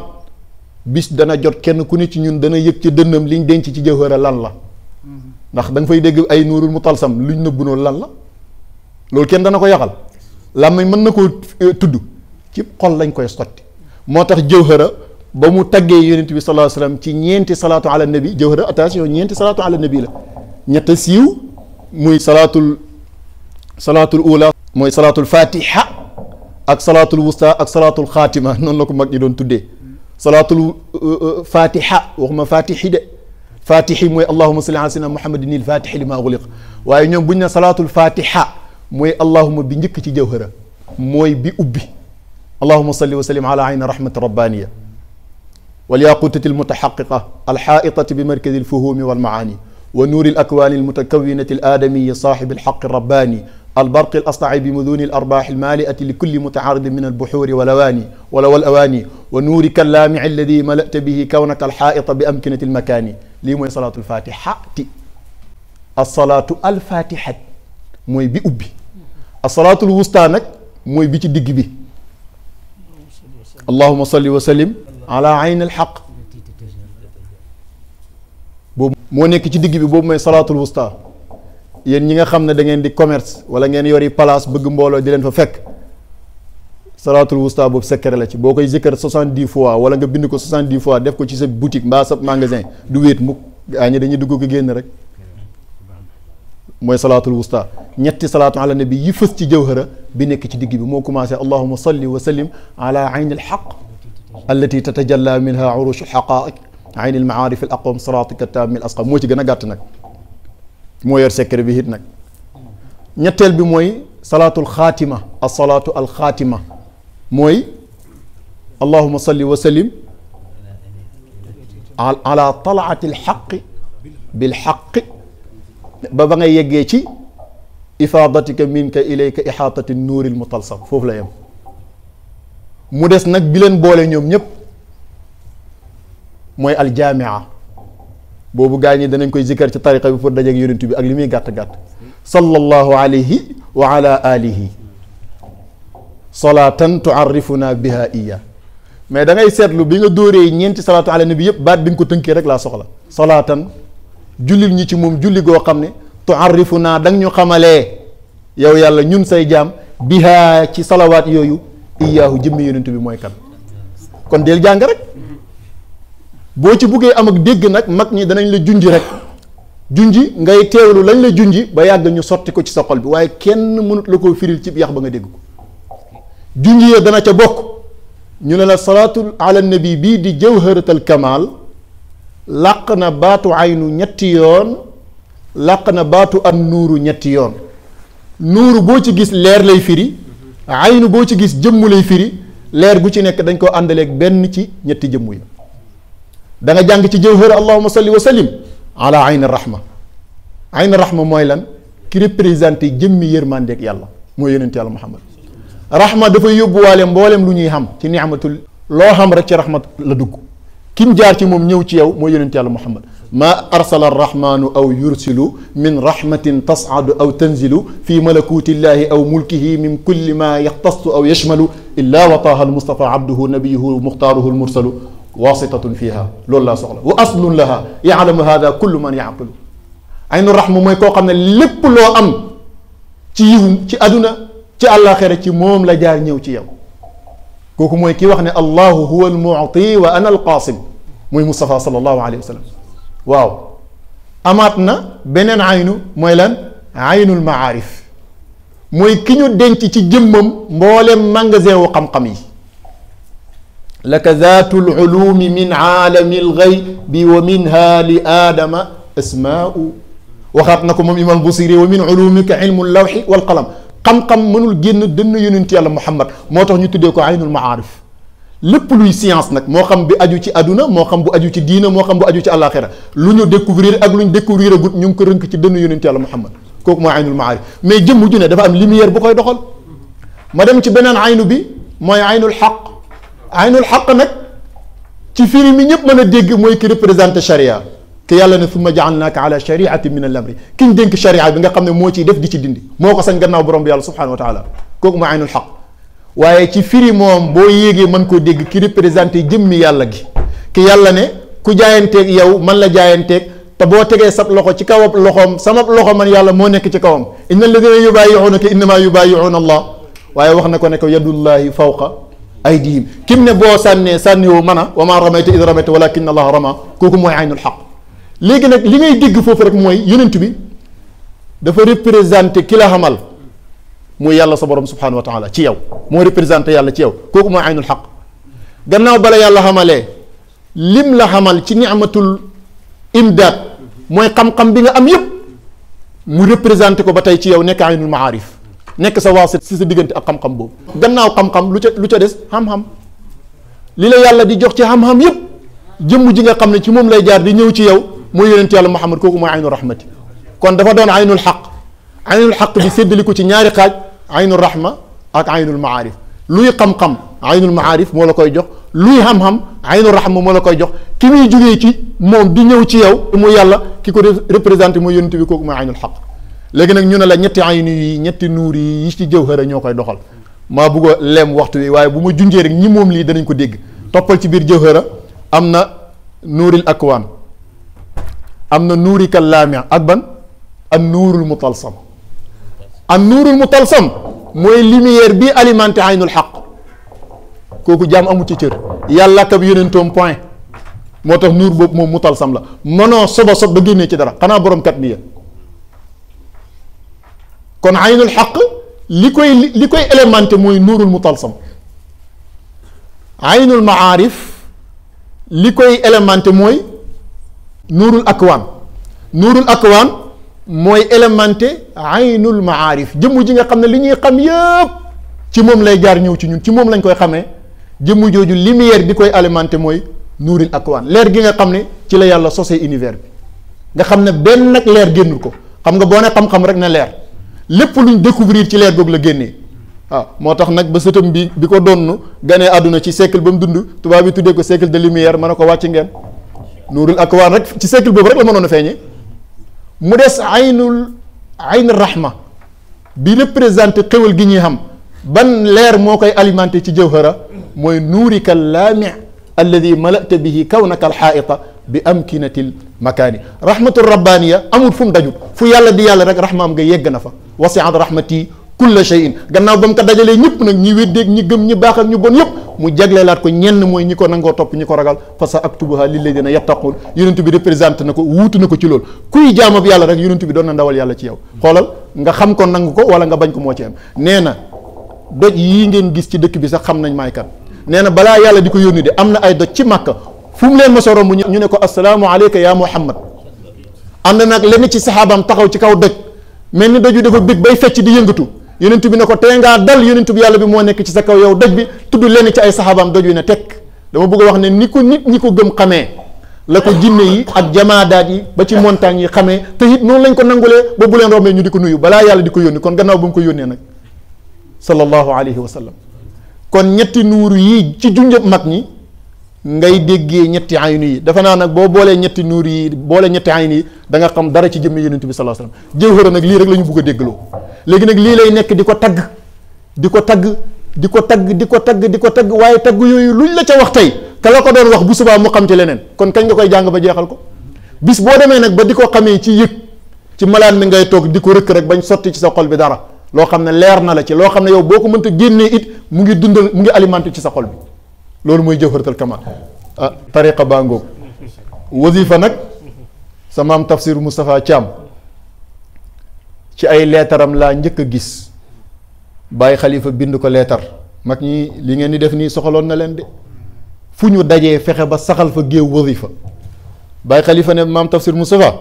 bis dana jot kenn ku ne ci ñun dana yëg ci dënnam liñ denc ci jawhara lan la ndax da nga fay dégg ay nuurul mutalsam luñ nëbbu noonu lan la loolu kenn dana ko yaxal làmmiñ mën na koo tudd ci xol lañ koy sotti moo tax jawhara ba mu taggee yonent bi sallallahu alayhi wasallam ci ñeenti salaatu ala nabi jawhara attention ñeenti salaatu ala nabi la ñett siiw muy salaatul ula mooy salaatul fatiha ak salaatul wusta ak salaatul xaatima noonu la ko mag ñi doon tuddee salaatul fatiha waxuma fatixi de fatixi mooy allahuma salli ala sayyidina muhammadin il fatixi li ma ughliq waaye ñoom buñ ne salaatul fatiha mooy allahuma bi njëkk ci jawhara mooy bi ubbi allahuma salli wa sallim ala ayni rahmati rabbaniya walyaqutati almutaxaqiqa alxaitati bi markazi alfuhumi walmaani wa nuuri alakwani almutakawinati aladamiyi saaxibi alxaqi rabbani البرق الأصطع بمذون الأرباح المالئة لكل متعارض من البحور والأواني ونورك اللامع الذي ملأت به كونك الحائط بأمكنة المكان لي موي صلاة الفاتحة الصلاة الفاتحة موي بي أبي الصلاة الوسطى نك موي بي ديغ بي اللهم صل وسلم على عين الحق بوب مو نيك ci digg bi boobu mooy salaatul wusta yéen ñi nga xam ne da ngeen di commerce wala ngeen yori place bëgg mbooloo di leen fa fekk salaatul wusta boobu secret la ci boo koy zikkar 70 fois wala nga bind ko 70 fois def ko ci sa boutique mbaa sa magasin du wéet mukk gaa ñi dañuy dugg ko génn rek mooy salaatul wusta ñetti salaatu ala nabi yi fës ci jawhara bi nekk ci digg bi moo commencé allahuma salli wa sallim ala ayni alxaq allati tatajalla minha urushu alxaqaiq ayni almaarif al aqwam siratika taami al asqam moo ci gën a gàtt nag moo yor secret bi it nag ñetteel bi mooy salaatul xaatima asalaatu alxaatima mooy allahuma salli wa sallim ala talaati alxaqi bilxaqi ba ngay yeggee ci ifaadatika minka ilayka ixaatati nuuri almutalsam foofu la yem mu des nag bi leen boole ñoom ñépp mooy aljaamia boobu gaa ñi danañ koy zikkar ci tariqa bi pour dajeeg yonent bi ak li muy gàtt-gàtt sallallahu alayhi wa ala alihi salaatan tuarrifuna biha iya mais da ngay seetlu bi nga dóoree ñeenti salaatu ala nabi yëpp baat bi nga ko tënkee rek laa soxla salaatan jullil ñi ci moom julli goo xam ne tuarrifuna da nga ñu xamalee yow yàlla ñun say jaam biha ci salawaat yooyu iyaahu jëmmi yonent bi mooy kan kon del jàng rek boo ci buggee am ak dégg nag mag ñi danañ la junji rek junji ngay teewlu lañ la junji ba yàgg ñu sotti ko ci sa xol bi waaye kenn mënut la koo firil ci yax ba nga dégg ko junji ya dana ca bokk ñu ne la salaatul ala nabi bii di jawharatal kamal làq na baatu aynu ñetti yoon làq na baatu an nuuru ñetti yoon nuuru boo ci gis leer lay firi aynu boo ci gis jëmm lay firi leer gu ci nekk dañ koo àndaleeg benn ci ñetti jëmm yi da nga jàng ci jawhara allahuma salli wa sallim ala ayni rahma ayni rahma mooy lan ki représenté jëmmi yërmandeeg yàlla mooy yonent yàlla muhammad rahma dafay yóbbuwaale mboolem lu ñuy xam ci ni'matul loo xam rek ci rahmat la dugg kim jaar ci moom ñëw ci yow mooy yonent yàlla muhammad ma arsala arrahmanu aw yursilu min rahmatin tas'adu aw tanzilu fi malakutillahi aw mulkihi min kulli ma yaxtassu aw yashmalu illa wa taha almustafa abduhu nabiyuhu muxtaaruhu almursalu waasitatun fiha loolu laa soxla wa aslun laha yaalamu hada kullu man yaqilu aynu rahma mooy koo xam ne lépp loo am ci yiw ci aduna ci àllaaxira ci moom la jaar ñëw ci yow kooku mooy ki wax ne allahu huwa almuti wa ana alqaasim muy Mustafa sallallahu alayhi wa sallam waaw amaat na beneen aynu mooy lan aynul maarif mooy ki ñu denc ci jëmmam mboolem magasin wu xam-xam yi laka zaatu lulumi min aalami lgaybi wa minha li aadama asmaau waxaat na ko moom imam Busiri wa min ulumika ilmu lawxi walqalam xam-xam mënul génn dënn yonent yàlla Muhammad moo tax ñu tuddee ko aynul maarif lépp luy science nag moo xam bi aju ci aduna moo xam bu aju ci diina moo xam bu aju ci àllaaxira lu ñu découvrir ak lu ñu découvrir agut ñu ngi ko rënk ci dënn yonent yàlla Muhammad kooku mooy aynul maarif mais jëmm ju ne dafa am lumière bu koy doxal ma dem ci beneen aynu bi mooy aynul xaq aynul xaq nag ci firi mi ñëpp mën a dégg mooy ki représenté charia te yàlla ne summa jaalnaaka ala shariati min al amri ki ñu dénk charia bi nga xam ne moo ciy def di ci dindi moo ko sañ gannaaw borom bi yàlla subhanahu wa taala kooku mooy aynul xaq waaye ci firi moom boo yéegee mën koo dégg ki représenté jëmmi yàlla gi ki yàlla ne ku jaayanteeg yow man la jaayanteeg te boo tegee sab loxo ci kawam loxoom sama loxo man yàlla moo nekk ci kawam inna alladina yubaayi'unaka innama yubaayi'una allah waaye wax na ko ne ko yadullahi fawqa aydihim kim ne boo sànnee sànniwoo mën a wa maa ramayta id ramayta walakin allah rama kooku mooy aynul xaq léegi nag li ngay dégg foofu rek mooy yonent bi dafa représenté ki la xamal muy yàlla sa borom subhanahu wa taala ci yow moo représenté yàlla ci yow kooku mooy aynul xaq gannaaw bala yàlla xamalee lim la xamal ci ni'matul imdaad mooy xam-xam bi nga am yépp mu représenté ko ba tey ci yow nekk aynul maarif nekk sa waasit si sa diggante ak xam-xam boobu gannaaw xam-xam lu ca des xam-xam li la yàlla di jox ci xam-xam yépp jëmm ji nga xam ne ci moom lay jaar di ñëw ci yow mooy yonent yàlla Muhammad kooku mooy aynu rahmati kon dafa doon aynul xaq bi séddali ko ci ñaari xaaj aynul rahma ak aynul maarif luy xam-xam aynul maarif moo la koy jox luy xam-xam aynul rahma moo la koy jox ki muy jógee ci moom di ñëw ci yow muy yàlla ki ko représenté mooy yonent bi kooku mooy aynul xaq léegi nag ñu ne la ñetti aynu yi ñetti nuur yi ci jawhara ñoo koy doxal maa bëgg a lem waxtu wi waaye bu ma junjee rek ñi moom lii danañ ko dégg toppal ci biir jawhara am na nuuril akwaan am na nuuri kallaamia ak ban an nuurul mutalsam an nuurul mutalsam mooy lumière bi alimenté aynul xaq kooku jaam amu ci cër yàlla ak ab yonentoom point moo tax nuur boobu moom mutalsam la mënoo soba ba génnee ci dara xanaa borom kat bi kon aynul xaq li koy élémenté mooy nuurul mutalsam aynul maarif li koy élémenté mooy nuurul akwaan mooy élémenté aynul maarif jëmm ji nga xam ne li ñuy xam yëpp ci moom lay jaar ñëw ci ñun ci moom lañ koy xamee jëmm jooju lumière bi koy alimenté mooy nuuril akwaan leer gi nga xam ne ci la yàlla sosee univers bi nga xam ne benn nag leer génnul ko xam nga boo ne xam-xam rek ne leer lépp luñ découvrir ci leer googu la génnee waaw moo tax nag ba sëtam bi ko doon ganee àdduna ci siècle ba mu dund tubaab bi tuddee ko siècle de lumière mën a ko wàcc ngeen nuurul akwaan rek ci siècle boobu rek la mënoon a feeñee mu des aynul rahma bi représenté xéwal gi ñuy xam ban leer moo koy alimenté ci jawhara mooy nuurika laami alladi malata bihi kawnaka alxaaita bi amkinatil makaani rahmatul rabbaniya amul fu mu dajul fu yàlla di yàlla rek rahmaam nga yegg na fa wasiat rahmati kulla shay'in gannaaw ba mu ko dajalee ñëpp nag ñi weddeeg ñi gëm ñi baax ak ñu bon yëpp mu jagleelaat ko ñenn mooy ñi ko nangoo topp ñi ko ragal fa sa aktubuha lilladina yattaqun yonent bi représenté na ko wuutu na ko ci loolu kuy jaamab yàlla rek yonent bi doon na ndawal yàlla ci yow xoolal nga xam ko nangu ko wala nga bañ ko moo ci am nee na doj yii ngeen gis ci dëkk bi sax xam nañ maay kan nee na balaa yàlla di ko yónni de am na ay doj ci màkka fu mu leen ma soro mu ñu ne ko assalaamu aleyka ya muhammad ànd nag lenn ci saxaabaam taxaw ci kaw doj mel ni doj bi dafa bég bay fecc di yëngatu yonent bi ne ko tey ngaa dal yonent bi yàlla bi moo nekk ci sa kaw yow doj bi tudd lenn ci ay saxaabaam doj wi ne tekk dama bëgg a wax ne ni ko nit ñi ko gëm xamee la ko jinne yi ak jamaadaat yi ba ci montagne yi xamee te it noonu lañ ko nangulee ba bu leen rombee ñu di ko nuyu balaa yàlla di ko yónni kon gannaaw ba mu ko yónnee nag sallallahu alayhi wa sallam kon ñetti nuuru yi ci junjëb mag ñi ngay déggee ñetti aynu yi dafa naa nag boo boolee ñetti nuuru yi boole ñetti aynu yi da nga xam dara ci jëmmi yonent bi sallallahu alayhi wa sallam jawhara nag lii rek la ñu bugg a déggloo léegi nag lii lay nekk di ko tagg di ko tagg waaye tagg yooyu luñ la ca wax tey ka la ko doon wax bu subaa mu xam ci leneen kon kañ nga koy jàng ba jeexal ko bis boo demee nag ba di ko xamee ci yëg ci malaan mi ngay toog di ko rëkk rek bañ sotti ci sa xol bi dara loo xam ne leer na la ci loo xam ne yow boo ko mënta génnee it mu ngi dundal mu ngi alimenté ci sa xol bi loolu mooy jawharatul kamal ah tariqa baa ngoog wasifa nag sa maam tafsir Moustapha Thiam ci ay leetaram laa njëkk a gis bàyyi xalifa bind ko leetar mag ñi li ngeen di def nii soxaloon na leen de fu ñu dajee fexe ba saxal fa géew wasifa bàyyi xalifa ne maam tafsir Moustapha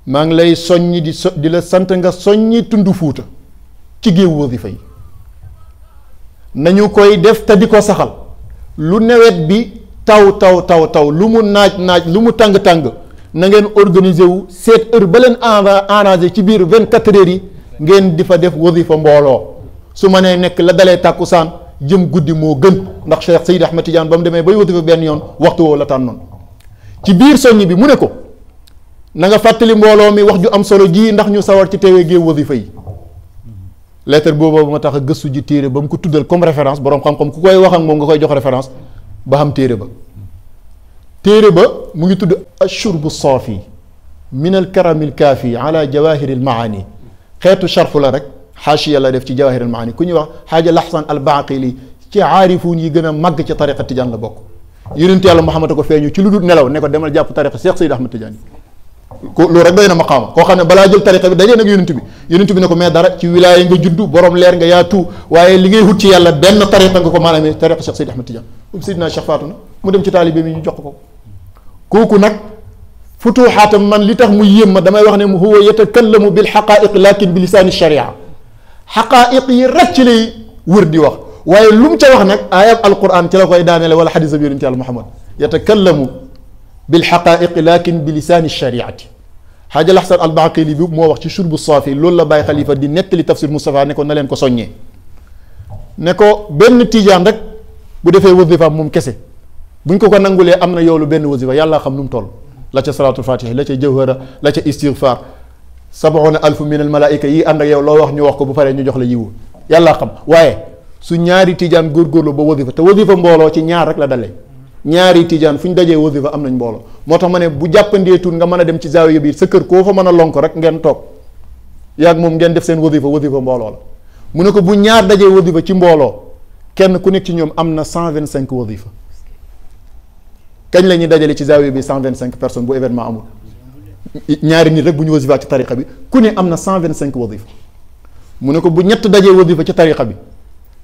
maa ngi lay soññi di la sant nga soññi tund fuuta ci géew wasifa yi nañu koy def te di ko saxal lu nawet bi taw lu mu naaj lu mu tàng na ngeen organiser wu seet heure ba leen arrangé ci biir 24 heures yi ngeen di fa def wasifa mbooloo su ma nee nekk la dalee tàkkusaan jëm guddi moo gën ndax Cheikh Seydi Ahmed Tidiane ba mu demee bay wasifa benn yoon waxtu woo la tànnoon ci biir soññ bi mu ne ko na nga fàttali mbooloo mi wax ju am solo ji ndax ñu sawar ci teewee géew wasifa yi lettre boobu ma tax a gëstu ji téere ba mu ko tuddal comme référence boroom xam-xam ku koy wax ak moom nga koy jox référence ba xam téere ba mu ngi tudd ashurbu saafi min al karamil kaafi ala jawahiril maani xeetu sharfu la rek xaashiya la def ci jawahiril maani ku ñuy wax xaaja laxsan al baaqili ci aarifuun yi gën a màgg ci tariqa tijaan la bokk yonent yàlla Muhammad ko feeñu ci lu dul nelaw ne ko demal jàpp tariqa Cheikh Seydi Ahmed Tidiane ko loolu rek doy na maqaama koo xam ne balaa jël tariqa bi dajee nag yonent bi ne ko mais dara ci wilaaya nga juddu borom leer nga yaatu waaye li ngay wut ci yàlla benn tariqa nga ko maanaam tariqa Cheikh Seydi Ahmad Tidiane Seydina Cheikh faatu na mu dem ci taalibe mi ñu jox ko kooku nag futuxaatam man li tax mu yéem ma damay wax ne mu huwa yatakallamu bil xaqaiq lakin bi lisaani sharia xaqaiq yi rek ci lay wër di wax waaye lu mu ca wax nag ayab alquran ci la koy daanele wala xadis ab yonent yàlla Muhammad yatakallamu bil xaqaiq lakin bi lisaani shariati xaaja Laxsan al-Baaqili bi moo wax ci shurbu saafi loolu la bàyyi xalifa di nettali tafsir Moustapha ne ko na leen ko soññee ne ko benn tijaan rek bu defee wasifa moom kese buñ ko nangulee am na yoolu benn wasifa yàlla xam nu mu toll la ca salaatul fatiha la ca jawhara la ca istighfar 70,000 min al malaika yi ànd ak yow loo wax ñu wax ko bu paree ñu jox la yiwu yàlla xam waaye su ñaari tijaan góorgóorlu ba wasifa te wasifa mbooloo ci ñaar rek la dalee ñaari tijaan fu ñu dajee wasifa am nañ mbooloo moo tax ma ne bu jàppandee tuut nga mën a dem ci zaawiya biir sa kër koo fa mën a lonk rek ngeen toog yaag moom ngeen def seen wasifa mbooloo la mu ne ko bu ñaar dajee wasifa ci mbooloo kenn ku nekk ci ñoom am na 125 wasifa kañ la ñuy dajale ci zaawiya bi 125 personnes bu événement amul ñaari nit rek bu ñu wasifa ci tariqa bi ku ne am na 125 wasifa mu ne ko bu ñett dajee wasifa ci tariqa bi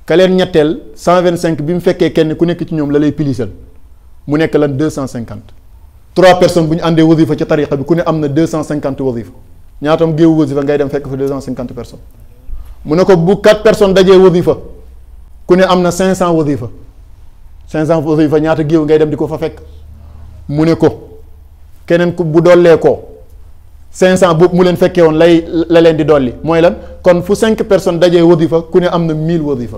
ka leen ñetteel 125 bi mu fekkee kenn ku nekk ci ñoom la lay pilisal mu nekk lan 250 3 personnes bu ñu àndee wasifa ci tariqa bi ku ne am na 250 wasifa ñaatam géewu wasifa ngay dem fekk fa 250 personnes mu ne ko bu 4 personnes dajee wasifa ku ne am na 500 wasifa 500 wasifa ñaata géew ngay dem di ko fa fekk mu ne ko keneen ku bu dollee ko 500 boobu mu leen fekkee woon la leen di dolli mooy lan kon fu 5 personnes dajee wasifa ku ne am na 1000 wasifa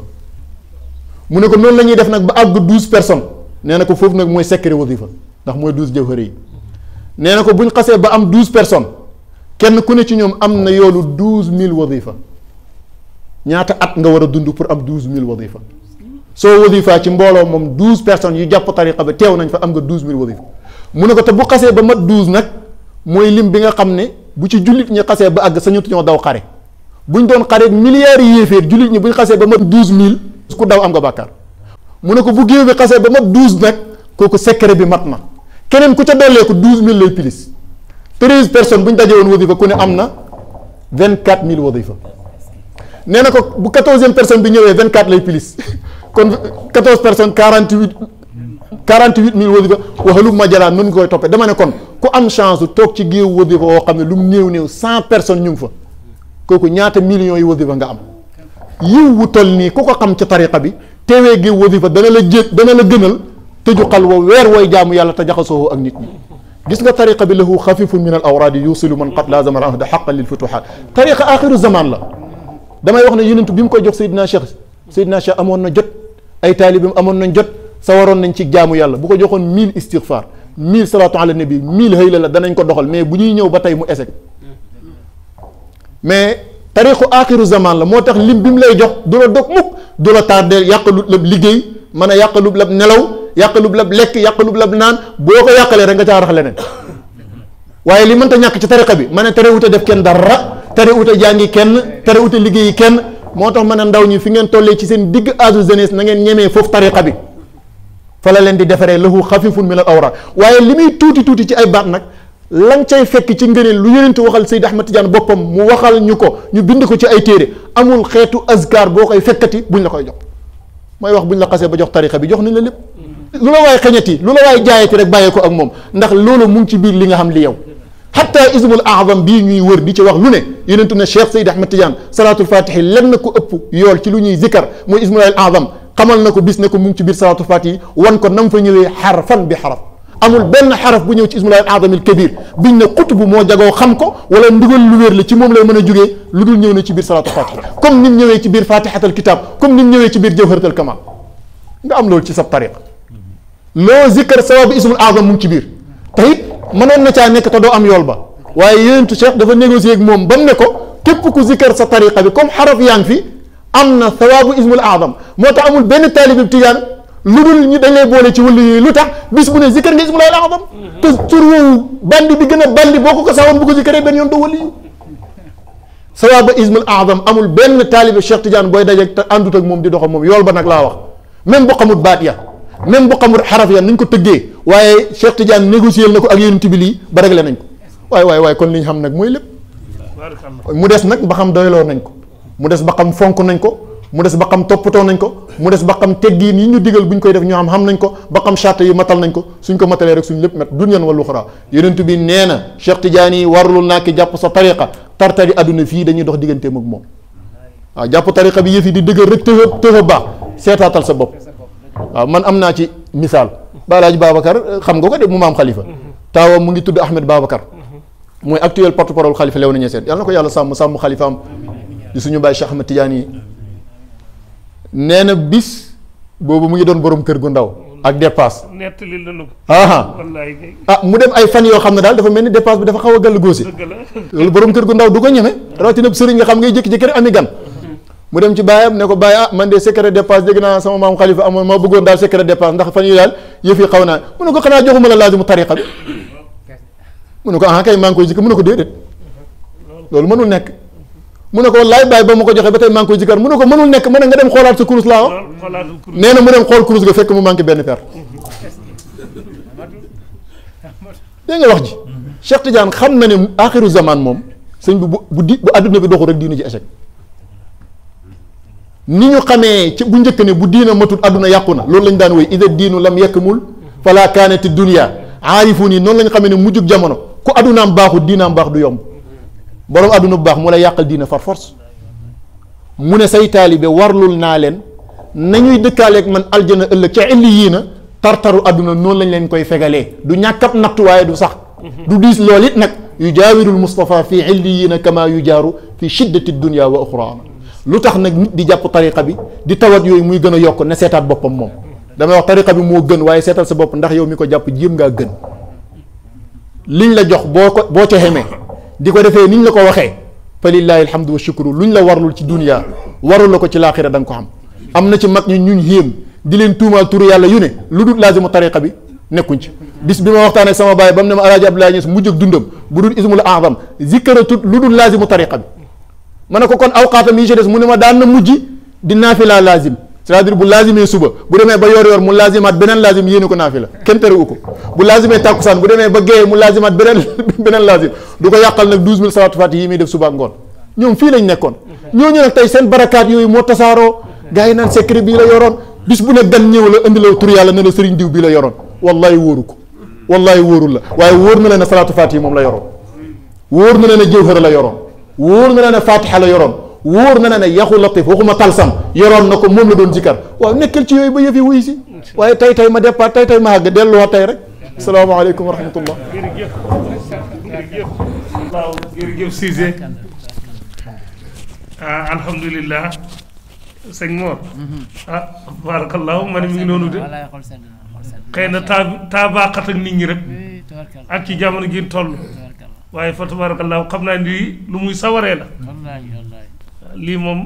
mu ne ko noonu la ñuy def nag ba àgg 12 personnes nee na ko foofu nag mooy secret wasifa ndax mooy 12 jawhari yi nee na ko bu ñu xasee ba am 12 personnes kenn ku ne ci ñoom am na yoolu 12000 wasifa ñaata at nga war a dund pour am 12000 wasifa soo wasifa ci mbooloo moom 12 personnes yu jàpp tariqa ba teew nañ fa am nga 12000 wasifa mu ne ko te bu xasee ba mat 12 nag mooy lim bi nga xam ne bu ci jullit ñi xasee ba àgg sañatu ñoo daw xare buñ doon xare milliards yi yéeféer jullit ñi bu ñu xasee ba mat 12000 ku daw am nga bàkkaar mu ne ko bu géew bi xasee ba mat 12 nag kooku secret bi mat na keneen ku ca dollee ko 12000 lay pilis 13 personnes bu ñu dajee woon wasifa ku ne am na 24000 wasifa nee na ko bu 14e personne bi ñëwee 24 lay pilis kon 14 personnes 48000 wasifa waxalu ma jalaan noonu nga koy toppee dama ne kon ku am chance toog ci géew wasifa woo xam ne lu mu néew 100 personnes ñu ngi fa kooku ñaata millions yi wasifa nga am yiw wu toll nii ku ko xam ci tariqa bi teewee géew wasifa dana la gënal tëju xal wa weer wooy jaamu yàlla te jaxasoo ak nit ñi gis nga tariqa bi lahu xafifun min al awraadi yusilu man qad laazama al ahda xaqan lil futuhaat tariqa axiru zaman la damay wax ne yonent bi mu koy jox Seydina Cheikh amoon na jot ay taalibam amoon nañ jot sa waroon nañ ci jaamu yàlla bu ko joxoon 1000 istighfar 1000 salaatu ala nabi 1000 hayla la danañ ko doxal mais bu ñuy ñëw ba tey mu échec mais tariqu axiru zaman la moo tax lim bi mu lay jox du la dog mukk du la tardeel yàqalub lab liggéey mën a yàqalub lab nelaw yàqalub lab lekk yàqalub lab naan boo ko yàqalee rek nga caa rax leneen waaye li mënta ñàkk ci tariqa bi ma ne terewut a def kenn dara terewut a jàngi kenn terewut a liggéeyi kenn moo tax ma ne ndaw ñi fi ngeen tollee ci seen digg âge jeunesse na ngeen ñemee foofu tariqa bi fa la leen di defaree lahu xafifun min al awra waaye li muy tuuti ci ay baat nag lañ cay fekk ci ngëneel lu yonent waxal Seyd Ahmad Tidiane boppam mu waxal ñu ko ñu bind ko ci ay téere amul xeetu azkar boo koy fekkati buñ la koy jox mooy wax buñ la xasee ba jox tariqa bi jox nañ la lépp lu la waay xeñati lu la waay jaayati rek bàyyee ko ak moom ndax loolu mu ngi ci biir li nga xam li yow xatta ismul azam bii ñuy wër di ci wax lu ne yonentu ne Cheikh Seyd Ahmad Tidiane salaatul fatihi lenn na ko ëpp yool ci lu ñuy zikkar mooy ismul azam xamal na ko bis ne ko mu ngi ci biir salaatul fatihi wan ko nam fa ñëwee xarfan bi xaraf amul benn xaraf bu ñëw ci ismul azamil kabir biñ ne xut bu moo jagoo xam ko wala ndigal lu wér la ci moom lay mën a jógee lu dul ñëw na ci biir salaatul fatihi comme ni mu ñëwee ci biir fatihatal kitab comme ni mu ñëwee ci biir jawharatul kamal nga am loolu ci sa tariqa loo zikkar sawabu ismul azam mu ngi ci biir te it mënoon na caa nekk te doo am yool ba waaye yonentu Cheikh dafa négocier ak moom ba mu ne ko képp ku zikkar sa tariqa bi comme xaraf yaa ngi fi am na sawabu ismul azam moo tax amul benn taalibe tijaan lu dul ñi dañ lay boole ci wàllu yooyu lu tax bis bu ne zikkar nga ismul azam te tur woowu bandi bi gën a bandi boo ko sawoon bu ko zikkaree benn yoon doo wàllu yi sawabu ismul azam amul benn taalibe Cheikh Tidiane booy dajeeg te àndut ak moom di dox ak moom yool ba nag laa wax même bu xamul baat ya même bu xamul xaraf ya nañ ko tëggee waaye Cheikh Tidiane négocier na ko ak yonent bi lii ba réglé nañ ko waay kon li ñu xam nag mooy lépp. mu des nag ba xam doyloo nañ ko, mu des ba xam fonk nañ ko, mu des ba xam toppatoo nañ ko, mu des ba xam teggiin yi ñu digal bu ñu koy def ñu xam nañ ko, ba xam charte yi matal nañ ko. Suñ ko matalee rek suñ lépp met dunyan wal uxra. Yonent bi nee na Cheikh Tidiane yi warlul naa ki jàpp sa tariqa tartari àdduna fii dañuy dox digganteem ak moom. waaw jàpp tariqa bi yëf yi di dëgër rek tëfa baax seetaatal sa bopp. waaw man am naa ci misaal. Balaaji Babacar xam nga ko de mu maam Khalifa. taawam mu ngi tudd Ahmed Babacar. mooy actuel porte-parole Khalifa Léona Niassène yàlla na ko yàlla sàmm Khalifa am di suñu bàyyi Cheikh Ahmed Tidiane yi. nee na bis boobu mu ngi doon borom kër gu ndaw ak dépasse. nettali la mu dem ay fan yoo xam ne daal dafa mel ni dépasse bi dafa xaw a gàll góosi. loolu borom kër gu ndaw du ko ñeme rawatina sëriñ nga xam ngay jékki-jékki rek ami gan. mu dem ci baayam ne ko bàyyi man de secret dépasse dégg naa sama maam Khalifa amoon ma bëggoon daal secret dépasse ndax fan yi daal yëf yi xaw naa mu ne ko xanaa joxuma la laazimu tariqa bi. mu ne ko kay maa ngi koy jikk mu ne ko déedéet loolu mënul nekk. mu ne ko wallaay bàyyi ba ma ko joxee ba tey maa ngi koy jikkar mu ne ko mënul nekk ma ne nga dem xoolaat sa kurus laa wax. nee na mu dem xool kurus ga fekk mu manqué benn per. dégg nga wax ji. Cheikh Tidiane xam na ne axiru zaman moom sëñ bi bu adduna bi doxul rek diina ji échec. ni ñu xamee ci bu njëkk ne bu diina matut adduna yàqu na loolu lañ daan woy ida diinu lam yakmul fala kaanati dunya aarifu nii noonu lañ xamee ne mujjug jamono ku addunaam baaxut diinaam baax du yomb. borom àdduna bu baax mu lay yàqal diina far force mu ne say taalibe warlul naa leen nañuy dëkkaaleeg man aljana ëllëg ca illi yii na tartaru àdduna noonu lañ leen koy fegalee du ñàkkab nattuwaaye du sax du diis lool it nag yu jaawirul Mustafa fi illi yii na kama yu jaaru fi shiddati dunya wa uxra lu tax nag nit di jàpp tariqa bi di tawat yooyu muy gën a yokk ne seetaat boppam moom damay wax tariqa bi moo gën waaye seetal sa bopp ndax yow mi ko jàpp jéem ngaa gën liñ la jox boo ca xemee di ko defee niñ la ko waxee fa lillahi alhamdu wa shukru luñ la warlul ci dunya warul la ko ci laaxira da nga ko xam. am na ci mag ñun yéem di leen tuumaal turu yàlla yu ne lu dul laazimu tariqa bi nekkuñ ci bis bi ma waxtaan ak sama baay ba mu ne ma alaaji Abdoulaye Niass mujj ak dundam bu dul ismul azam zikkaratut lu dul laazimu tariqa bi ma ne ko kon awqaatam yi ci des mu ne ma daan na mujj di naafila laazim c'est-à-dire bu laazimee suba bu demee ba yor mu laazimaat beneen laazim yéene ko naafila kenn terewu ko bu laazimee tàkkusaan bu demee ba géeye mu laazimaat beneen laazim du ko yàqal nag 12000 salaatu faati yi muy def suba ak ngoon ñoom fii lañ nekkoon ñooñu nag tey seen barakaat yooyu moo tasaaroo gars yi naan secret bii la yoroon bis bu ne gan ñëw la indi la tur yàlla ne la sëriñ diw bii la yoroon wallahi wóoru ko wallahi wóorul la waaye wóor na la ne salaatu faati yi moom la yoroon wóor na la ne jawhara la yoroon wóor na la ne fatiha la yoroon wóor na ne yaxu latif waxuma talsam yoroon na ko moom la doon jikkar waaw nekkal ci yooyu ba yëf yi wuy si waaye tey ma départ tey ma àgg delluwaat tey rek salaamaaleykum wa rahmatullah. jërëjëf waaw jërëjëf Cissé alhamdulilah sëñ Mor barakallahu ma ne mi ngi noonu de xëy na taa baaxat ak nit ñi rek ak ci jamono gi toll waaye fa tabarakallahu xam naa ni lu muy sawaree la lii moom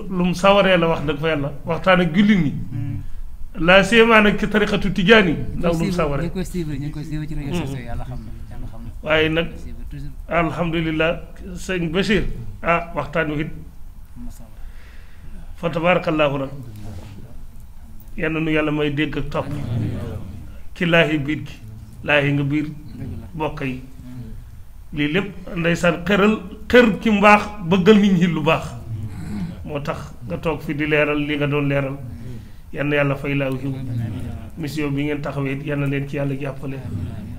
lu mu sawaree la wax dëgg fa yàlla waxtaan ak jullit ñi laa séemaa nag ci tariqatu tijaan yi ndax lu mu sawaree waaye nag alhamdulilah sëñ Bachir waxtaan wi it fa tabarakallahu nag yal na nu yàlla may dégg ak topp ci laahi biir gi laahi nga biir bokk yi lii lépp ndeysaan xër ci mbaax bëggal nit ñi lu baax moo tax nga toog fi di leeral li nga doon leeral yal na yàlla fay laaw xiw mission bi ngeen taxawee yal na leen ci yàlla jàppale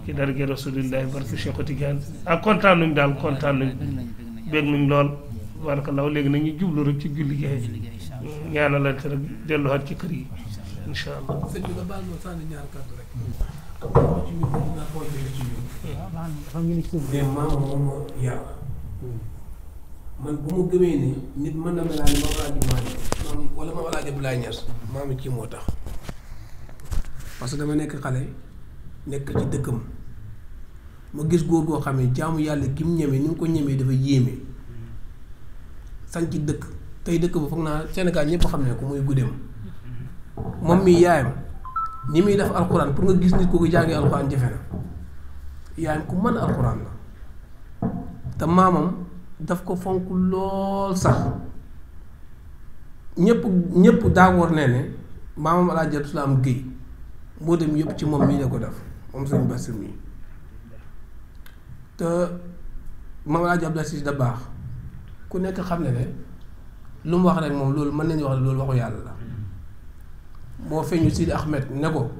ci darage rasulillahi barke Cheikh Tidiane kontaan nañu daal kontaan nañu bég nañ lool barakallahu léegi nag ñu jublu rek ci julli gi ñaanalante rek delluwaat ci kër yi incha allah. sëñ bi nga baal ma sànni ñaar kàddu rek. mais maama moom moo yar man bu mu gëmee ni nit mën na melaa ni Maam Alaaji Maalik wala Maam Alaaji Abdoulaye Niass maama ci moo tax parce que dama nekk xale nekk ci dëkkam ma gis góor goo xam ne jaamu yàlla ki mu ñemee ni mu ko ñemee dafa yéeme sañ ci dëkk tey dëkk ba foog naa Sénégal ñëpp xam ne ko muy guddeem moom mi yaayam ni muy def alxuraan pour nga gis nit kooku jàngee alxuraan jafe na yaayam ku mën alxuraan la te maamam daf ko fonk lool sax ñëpp daawoor ne maamam Alaaji Abdou Guèye moo dem yëpp ci moom mii la ko def moom sëñ Bassir mii te Maam Alaaji Abdou Aziz Dabakh ku nekk xam ne ne lu mu wax rek moom loolu mën nañu wax ne loolu waxu yàlla la moo feeñu Sidi Ahmed ne ko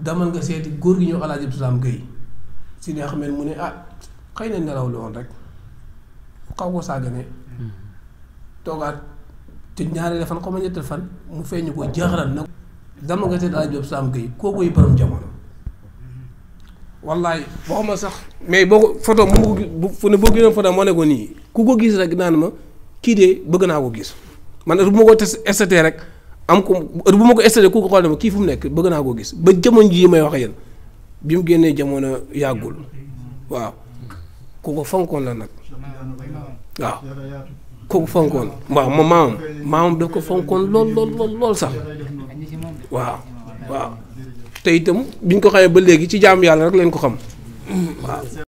damal nga seeti góor gi ñëw Alaaji Abdou Salaam Gueye Sidi Ahmed mu ne xëy na nelaw la woon rek xaw ko sàggane toogaat te ñaareel fan xaw ma ñetteel fan mu feeñu ko jaaxaral nag dama nga seet Alaaji Abdou Salaam Gueye kooku yi borom jamono wallaay waxuma sax mais boo ko photo mu fu ne boo gënoon photo moo ne ko nii ku ko gis rek naan ma kii de bëgg naa ko gis man heure bu ma ko estaté rek am ko heure bu ma ko estaté ku ko xool ne ma kii fu mu nekk bëgg naa ko gis ba jamono jii may wax yéen bi mu génnee jamono yàggul waaw ku ko fonkoon la nag waaw ku ko fonkoon waaw moom maamam daf ko fonkoon lool sax waaw te itam biñ ko xamee ba léegi ci jaamu yàlla rek leen ko xam waaw